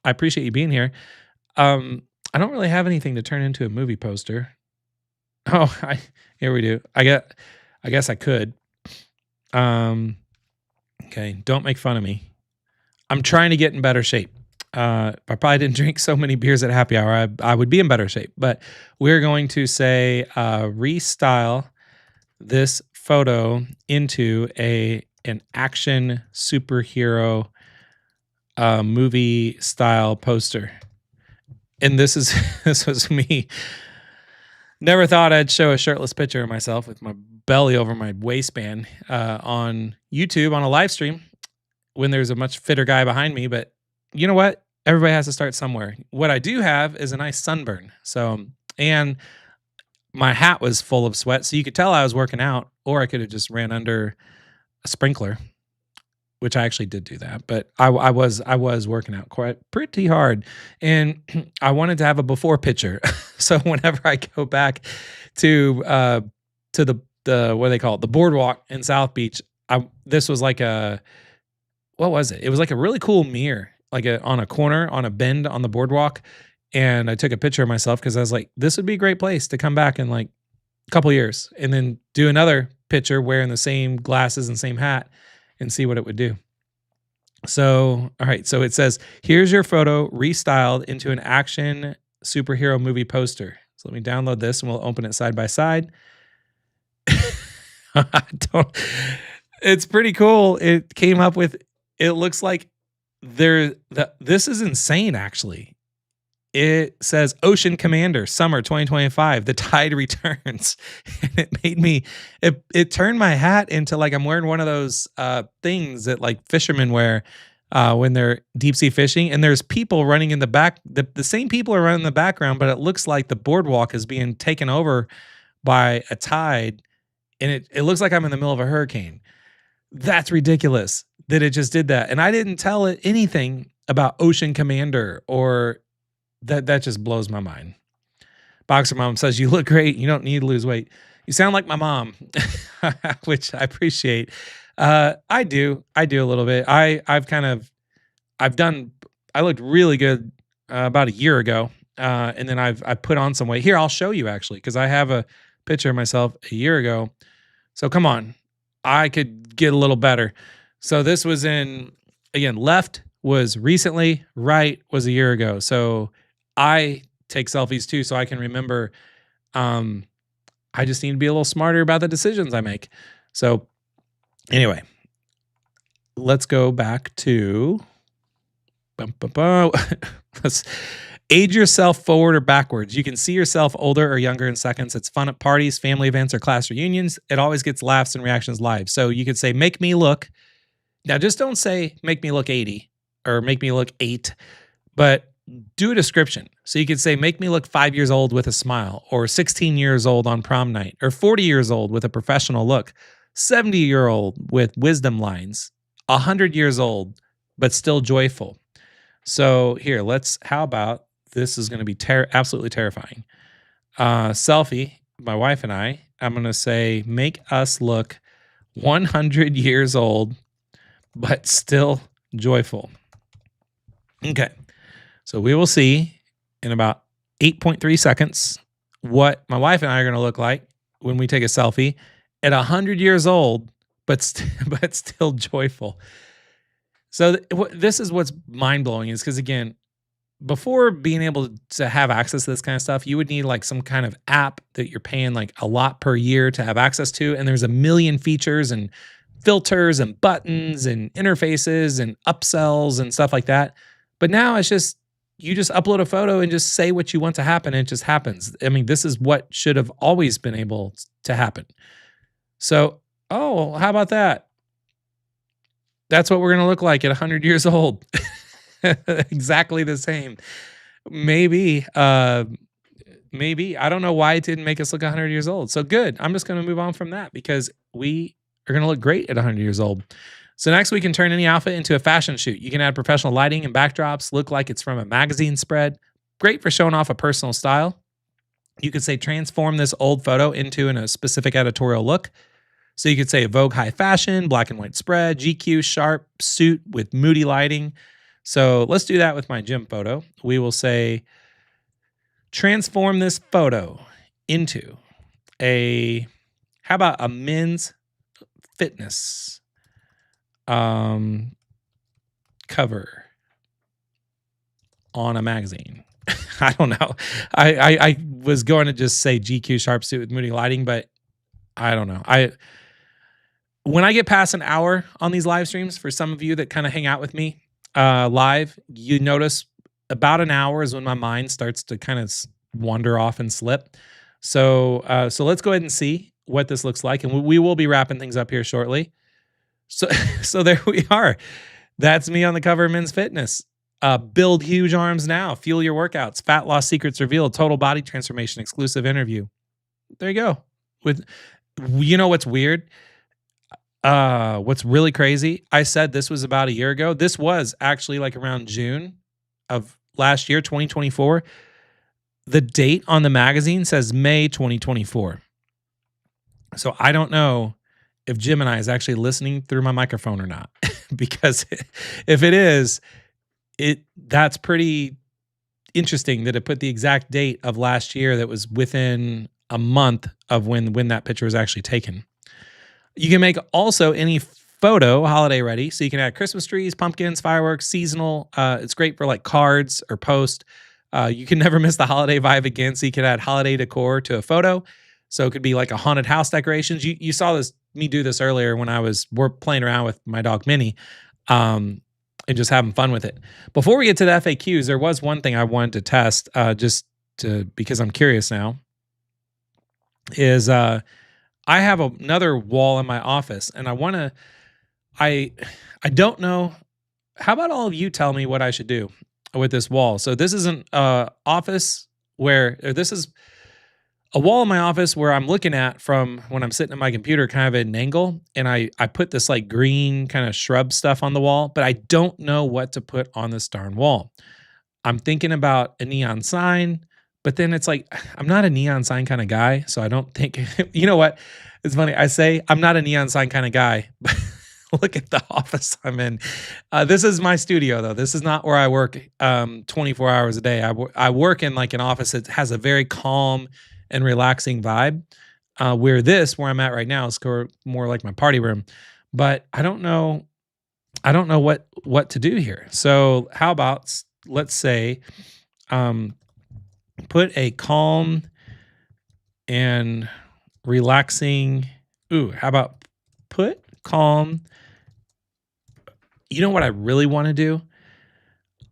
I appreciate you being here. I don't really have anything to turn into a movie poster. Oh, here we do. I guess I could. Okay, don't make fun of me. I'm trying to get in better shape. If I probably didn't drink so many beers at happy hour, I would be in better shape. But we're going to say restyle this photo into an action superhero movie style poster. And this was me. Never thought I'd show a shirtless picture of myself with my belly over my waistband on YouTube on a live stream when there's a much fitter guy behind me. But you know what? Everybody has to start somewhere. What I do have is a nice sunburn. So, and my hat was full of sweat, so you could tell I was working out, or I could have just ran under a sprinkler, which I actually did do that, but I was working out pretty hard, and I wanted to have a before picture. So whenever I go back to the what do they call it, the boardwalk in South Beach, this was like what was it? It was like a really cool mirror, like on a corner on a bend on the boardwalk, and I took a picture of myself because I was like, this would be a great place to come back in like a couple years, and then do another picture wearing the same glasses and same hat, and see what it would do. So, all right. So it says, here's your photo restyled into an action superhero movie poster. So let me download this and we'll open it side by side. It's pretty cool. It came up with, it looks like this is insane actually. It says Ocean Commander Summer 2025. The tide returns. And it made me it turned my hat into like I'm wearing one of those things that like fishermen wear when they're deep sea fishing, and there's people running in the back. The same people are running in the background, but it looks like the boardwalk is being taken over by a tide, and it looks like I'm in the middle of a hurricane. That's ridiculous that it just did that. And I didn't tell it anything about Ocean Commander or that just blows my mind. Boxer Mom says, "You look great. You don't need to lose weight. You sound like my mom," which I appreciate. I do a little bit. I looked really good about a year ago, and then I put on some weight. Here, I'll show you actually, because I have a picture of myself a year ago. So come on, I could get a little better. So this was again, left was recently, right was a year ago. So I take selfies too, so I can remember. I just need to be a little smarter about the decisions I make. So anyway, let's go back to let's age yourself forward or backwards. You can see yourself older or younger in seconds. It's fun at parties, family events, or class reunions. It always gets laughs and reactions live. So you could say, make me look. Now, just don't say, make me look 80 or make me look 8, but do a description. So you could say, make me look 5 years old with a smile, or 16 years old on prom night, or 40 years old with a professional look, 70-year-old with wisdom lines, 100 years old, but still joyful. So here, how about, this is going to be absolutely terrifying. Selfie, my wife and I'm going to say, make us look 100 years old, but still joyful. Okay. So we will see in about 8.3 seconds what my wife and I are going to look like when we take a selfie at 100 years old, but still joyful. So this is what's mind-blowing, is because, again, before being able to have access to this kind of stuff, you would need like some kind of app that you're paying like a lot per year to have access to. And there's a million features and filters and buttons and interfaces and upsells and stuff like that. But now it's just, you just upload a photo and just say what you want to happen, and it just happens. I mean, this is what should have always been able to happen. So, how about that? That's what we're going to look like at 100 years old. Exactly the same. Maybe. I don't know why it didn't make us look 100 years old. So good. I'm just going to move on from that, because we are going to look great at 100 years old. So next, we can turn any outfit into a fashion shoot. You can add professional lighting and backdrops, look like it's from a magazine spread. Great for showing off a personal style. You could say, transform this old photo into a specific editorial look. So you could say Vogue high fashion, black and white spread, GQ sharp suit with moody lighting. So let's do that with my gym photo. We will say, transform this photo into how about a men's fitness cover on a magazine. I don't know. I was going to just say GQ sharp suit with moody lighting, but I don't know. When I get past an hour on these live streams, for some of you that kind of hang out with me live, you notice about an hour is when my mind starts to kind of wander off and slip. So let's go ahead and see what this looks like, and we will be wrapping things up here shortly. So there we are. That's me on the cover of Men's Fitness. Build huge arms now. Fuel your workouts. Fat loss secrets revealed. Total body transformation. Exclusive interview. There you go. You know what's weird? What's really crazy? I said this was about a year ago. This was actually like around June of last year, 2024. The date on the magazine says May 2024. So I don't know if Gemini is actually listening through my microphone or not, because if it is, that's pretty interesting that it put the exact date of last year that was within a month of when that picture was actually taken. You can make also any photo holiday ready. So you can add Christmas trees, pumpkins, fireworks, seasonal. It's great for like cards or post. You can never miss the holiday vibe again. So you can add holiday decor to a photo. So it could be like a haunted house decorations. You saw me do this earlier when we're playing around with my dog Minnie. and just having fun with it. Before we get to the FAQs, there was one thing I wanted to test, just to because I'm curious now. Is I have another wall in my office, and I I don't know. How about all of you tell me what I should do with this wall? So this is an office where or this is a wall in my office where I'm looking at from when I'm sitting at my computer, kind of at an angle, and I put this like green kind of shrub stuff on the wall, but I don't know what to put on this darn wall. I'm thinking about a neon sign, but then it's like I'm not a neon sign kind of guy, so I don't think you know what? It's funny. I say I'm not a neon sign kind of guy, but look at the office I'm in. This is my studio though. This is not where I work 24 hours a day. I work in like an office that has a very calm and relaxing vibe. Where I'm at right now is more like my party room. But I don't know what to do here. So how about let's say put a calm and relaxing. Ooh, how about put calm? You know what I really want to do?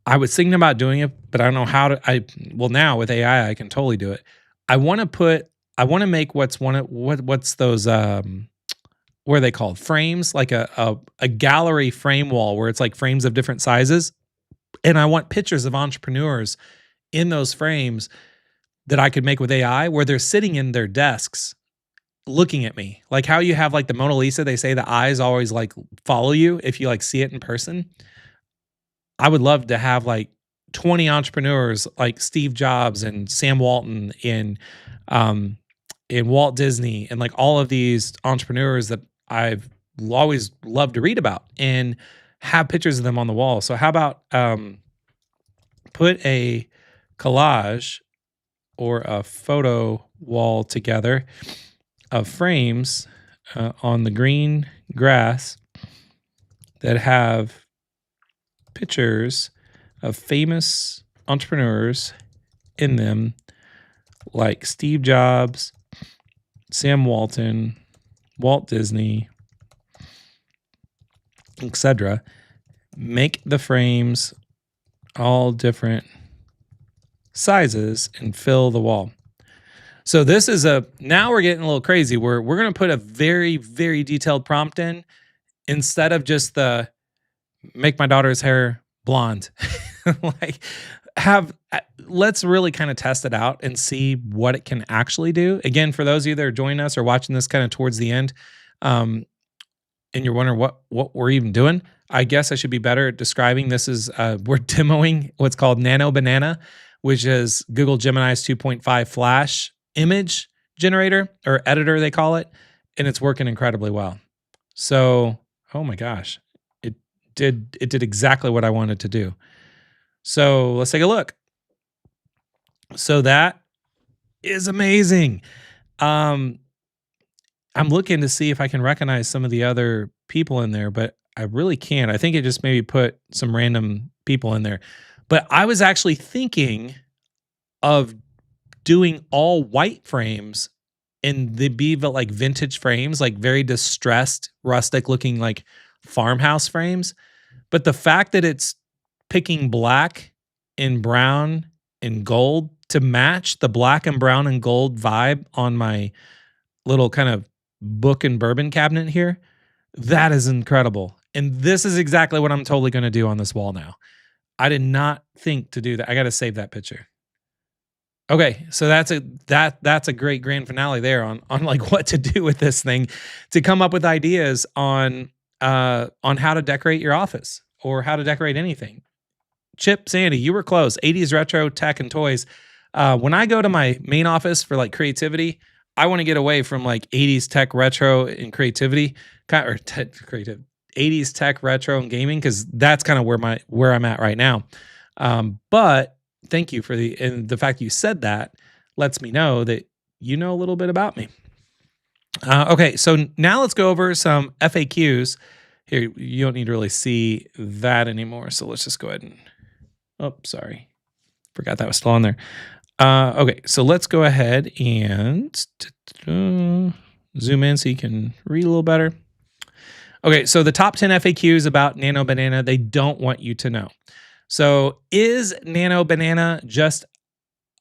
I was thinking about doing it, but I don't know how to. Well, now with AI, I can totally do it. I want to make what's those what are they called? Frames, like a gallery frame wall where it's like frames of different sizes. And I want pictures of entrepreneurs in those frames that I could make with AI where they're sitting in their desks looking at me. Like how you have like the Mona Lisa, they say the eyes always like follow you if you like see it in person. I would love to have like 20 entrepreneurs like Steve Jobs and Sam Walton in Walt Disney and like all of these entrepreneurs that I've always loved to read about and have pictures of them on the wall. So how about put a collage or a photo wall together of frames on the green grass that have pictures of famous entrepreneurs in them, like Steve Jobs, Sam Walton, Walt Disney, etc. Make the frames all different sizes and fill the wall. So this is now we're getting a little crazy. We're going to put a very, very detailed prompt in instead of just the make my daughter's hair blonde. Like let's really kind of test it out and see what it can actually do. Again, for those of you that are joining us or watching this kind of towards the end, and you're wondering what we're even doing, I guess I should be better at describing. This is we're demoing what's called Nano Banana, which is Google Gemini's 2.5 Flash image generator or editor, they call it, and it's working incredibly well. So, oh my gosh, it did exactly what I wanted to do. So let's take a look. So that is amazing. I'm looking to see if I can recognize some of the other people in there, but I really can't. I think it just maybe put some random people in there. But I was actually thinking of doing all white frames and they be like vintage frames, like very distressed, rustic looking like farmhouse frames. But the fact that it's picking black and brown and gold to match the black and brown and gold vibe on my little kind of book and bourbon cabinet here, that is incredible. And this is exactly what I'm totally going to do on this wall now. I did not think to do that. I got to save that picture. Okay, so that's a great grand finale there on like what to do with this thing, to come up with ideas on how to decorate your office or how to decorate anything. Chip, Sandy, you were close. 80s retro tech and toys. When I go to my main office for like creativity, I want to get away from like 80s tech retro and creativity, or creative 80s tech retro and gaming, because that's kind of where I'm at right now. But thank you for the fact you said that lets me know that you know a little bit about me. Okay, so now let's go over some FAQs. Here, you don't need to really see that anymore, so let's just go ahead and, oh, sorry. Forgot that was still on there. Okay, so let's go ahead and zoom in so you can read a little better. Okay, so the top 10 FAQs about Nano Banana, they don't want you to know. So, is Nano Banana just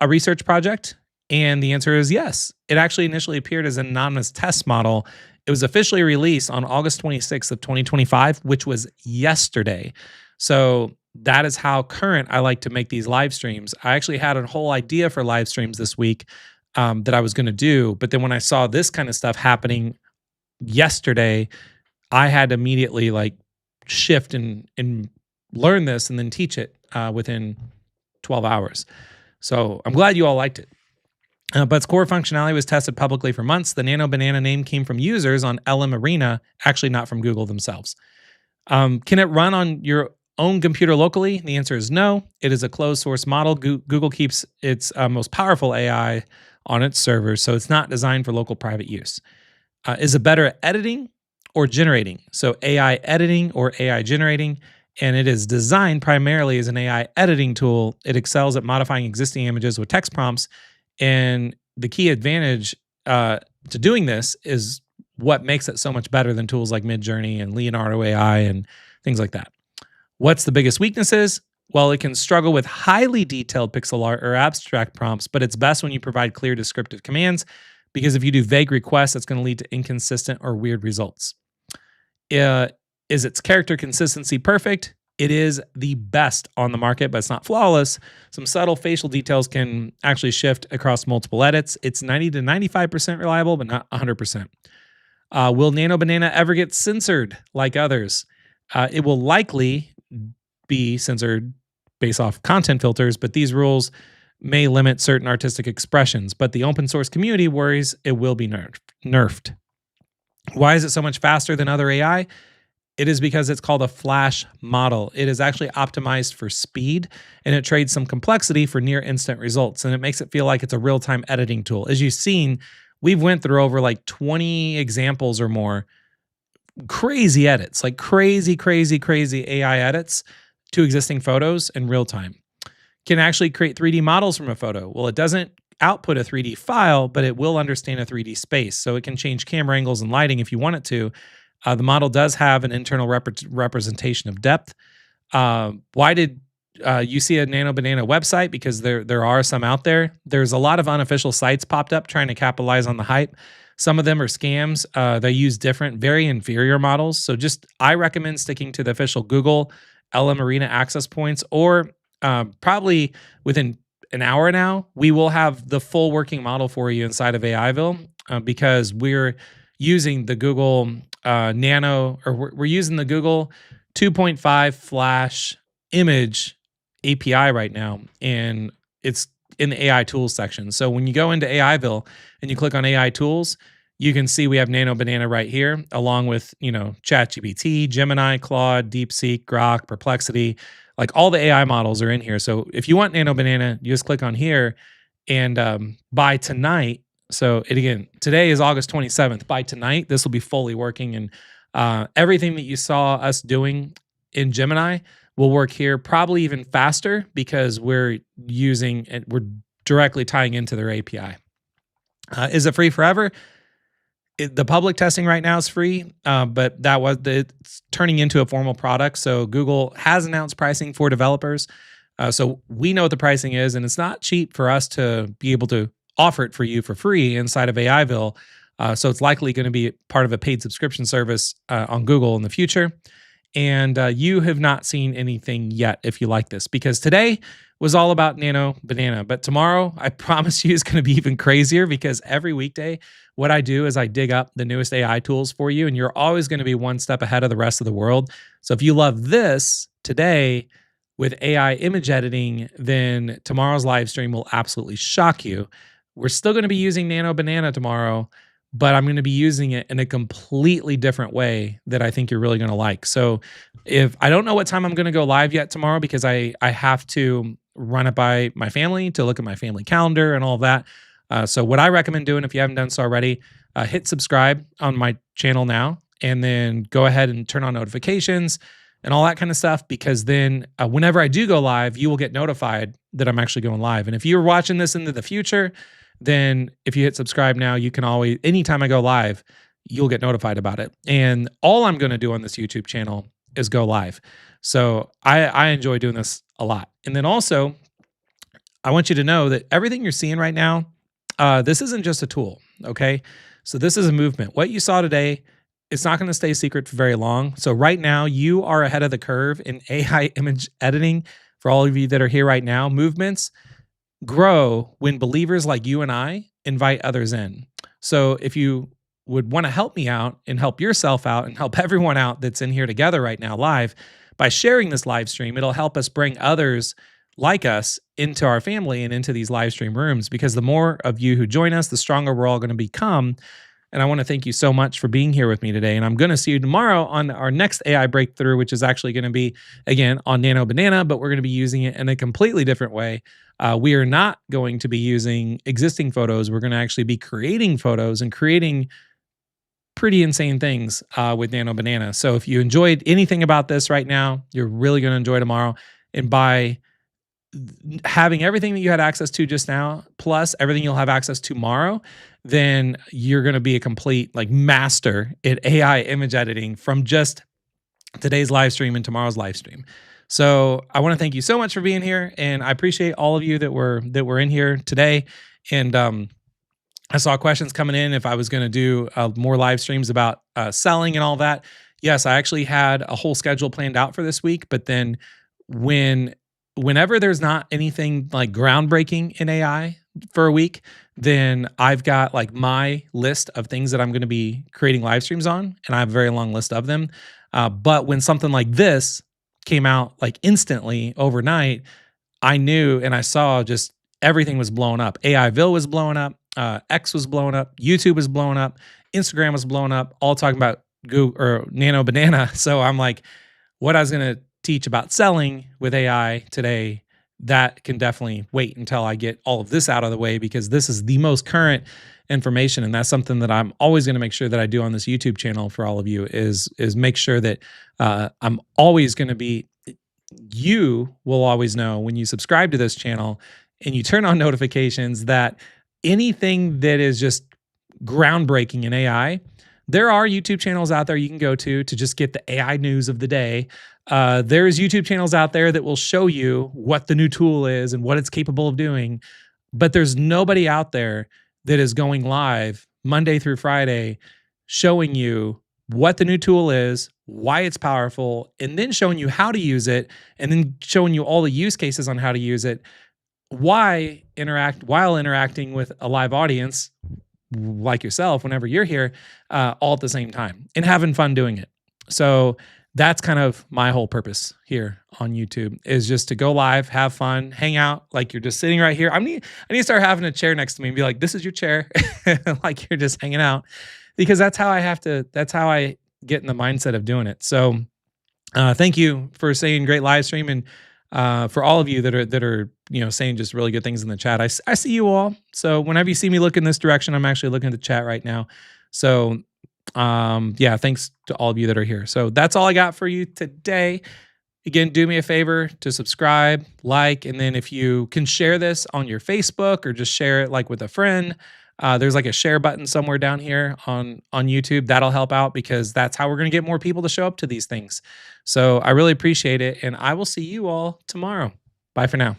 a research project? And the answer is yes. It actually initially appeared as an anonymous test model. It was officially released on August 26th of 2025, which was yesterday. So that is how current I like to make these live streams. I actually had a whole idea for live streams this week that I was going to do, but then when I saw this kind of stuff happening yesterday, I had to immediately like shift and learn this and then teach it within 12 hours. So I'm glad you all liked it. But its core functionality was tested publicly for months. The Nano Banana name came from users on LM Arena, actually not from Google themselves. Can it run on your own computer locally? The answer is no. It is a closed source model. Google keeps its most powerful AI on its servers, so it's not designed for local private use. Is it better at editing or generating? So AI editing or AI generating? And it is designed primarily as an AI editing tool. It excels at modifying existing images with text prompts. And the key advantage to doing this is what makes it so much better than tools like Midjourney and Leonardo AI and things like that. What's the biggest weaknesses? Well, it can struggle with highly detailed pixel art or abstract prompts, but it's best when you provide clear descriptive commands, because if you do vague requests, it's going to lead to inconsistent or weird results. Is its character consistency perfect? It is the best on the market, but it's not flawless. Some subtle facial details can actually shift across multiple edits. It's 90 to 95% reliable, but not 100%. Will Nano Banana ever get censored like others? It will likely be censored based off content filters, but these rules may limit certain artistic expressions. But the open source community worries it will be nerfed. Why is it so much faster than other AI? It is because it's called a flash model. It is actually optimized for speed, and it trades some complexity for near instant results, and it makes it feel like it's a real-time editing tool. As you've seen, we've went through over like 20 examples or more, crazy edits, like crazy AI edits to existing photos in real time. Can actually create 3D models from a photo. Well, it doesn't output a 3D file, but it will understand a 3D space, so it can change camera angles and lighting if you want it to. The model does have an internal representation of depth. Why did you see a Nano Banana website? Because there are some out there. There's a lot of unofficial sites popped up trying to capitalize on the hype. Some of them are scams. They use different, very inferior models. So I recommend sticking to the official Google LM Arena access points, or probably within an hour now, we will have the full working model for you inside of AIville, because we're using the Google Nano, or we're using the Google 2.5 Flash image API right now, and it's in the AI tools section. So when you go into AIville and you click on AI tools, you can see we have Nano Banana right here, along with, ChatGPT, Gemini, Claude, DeepSeek, Grok, Perplexity. Like all the AI models are in here. So if you want Nano Banana, you just click on here, and by tonight, today is August 27th. By tonight, this will be fully working, and everything that you saw us doing in Gemini will work here, probably even faster, because we're directly tying into their API. Is it free forever? The public testing right now is free, but it's turning into a formal product. So Google has announced pricing for developers. So we know what the pricing is, and it's not cheap for us to be able to offer it for you for free inside of AIville. So it's likely going to be part of a paid subscription service on Google in the future. And you have not seen anything yet if you like this, because today was all about Nano Banana. But tomorrow, I promise you, is going to be even crazier, because every weekday, what I do is I dig up the newest AI tools for you, and you're always going to be one step ahead of the rest of the world. So if you love this today with AI image editing, then tomorrow's live stream will absolutely shock you. We're still going to be using Nano Banana tomorrow, but I'm going to be using it in a completely different way that I think you're really going to like. So if I don't know what time I'm going to go live yet tomorrow, because I have to run it by my family to look at my family calendar and all of that. So what I recommend doing, if you haven't done so already, hit subscribe on my channel now, and then go ahead and turn on notifications and all that kind of stuff, because then whenever I do go live, you will get notified that I'm actually going live. And if you're watching this into the future, then if you hit subscribe now, you can always, anytime I go live, you'll get notified about it. And all I'm going to do on this YouTube channel is go live. So I enjoy doing this a lot. And then also, I want you to know that everything you're seeing right now, this isn't just a tool, okay? So this is a movement. What you saw today, it's not going to stay secret for very long. So right now, you are ahead of the curve in AI image editing. For all of you that are here right now, movements grow when believers like you and I invite others in. So if you would want to help me out and help yourself out and help everyone out that's in here together right now live by sharing this live stream, it'll help us bring others like us into our family and into these live stream rooms, because the more of you who join us, the stronger we're all going to become. And I want to thank you so much for being here with me today. And I'm going to see you tomorrow on our next AI breakthrough, which is actually going to be, again, on Nano Banana, but we're going to be using it in a completely different way. We are not going to be using existing photos. We're going to actually be creating photos and creating pretty insane things with Nano Banana. So if you enjoyed anything about this right now, you're really going to enjoy tomorrow. And by having everything that you had access to just now, plus everything you'll have access to tomorrow, then you're going to be a complete like master at AI image editing from just today's live stream and tomorrow's live stream. So I want to thank you so much for being here, and I appreciate all of you that were in here today. And I saw questions coming in if I was going to do more live streams about selling and all that. Yes, I actually had a whole schedule planned out for this week, but then whenever there's not anything like groundbreaking in AI for a week, then I've got like my list of things that I'm going to be creating live streams on, and I have a very long list of them. But when something like this came out like instantly overnight, I knew and I saw just everything was blowing up. AIville was blowing up, X was blowing up, YouTube was blowing up, Instagram was blowing up, all talking about Gogh or Nano Banana. So I'm like, what I was going to teach about selling with AI today, that can definitely wait until I get all of this out of the way, because this is the most current information, and that's something that I'm always going to make sure that I do on this YouTube channel for all of you is make sure that I'm always going to be, you will always know when you subscribe to this channel and you turn on notifications that anything that is just groundbreaking in AI, there are YouTube channels out there you can go to just get the AI news of the day. There's YouTube channels out there that will show you what the new tool is and what it's capable of doing, but there's nobody out there that is going live Monday through Friday showing you what the new tool is, why it's powerful, and then showing you how to use it, and then showing you all the use cases on how to use it, while interacting with a live audience like yourself whenever you're here, all at the same time, and having fun doing it. So that's kind of my whole purpose here on YouTube, is just to go live, have fun, hang out like you're just sitting right here. I need to start having a chair next to me and be like, this is your chair, like you're just hanging out, because that's how I get in the mindset of doing it. So thank you for saying great live stream, and for all of you that are saying just really good things in the chat. I see you all. So whenever you see me look in this direction, I'm actually looking at the chat right now. So yeah, thanks to all of you that are here. So that's all I got for you today. Again, do me a favor to subscribe, like, and then if you can share this on your Facebook or just share it like with a friend, there's like a share button somewhere down here on YouTube. That'll help out, because that's how we're going to get more people to show up to these things. So I really appreciate it, and I will see you all tomorrow. Bye for now.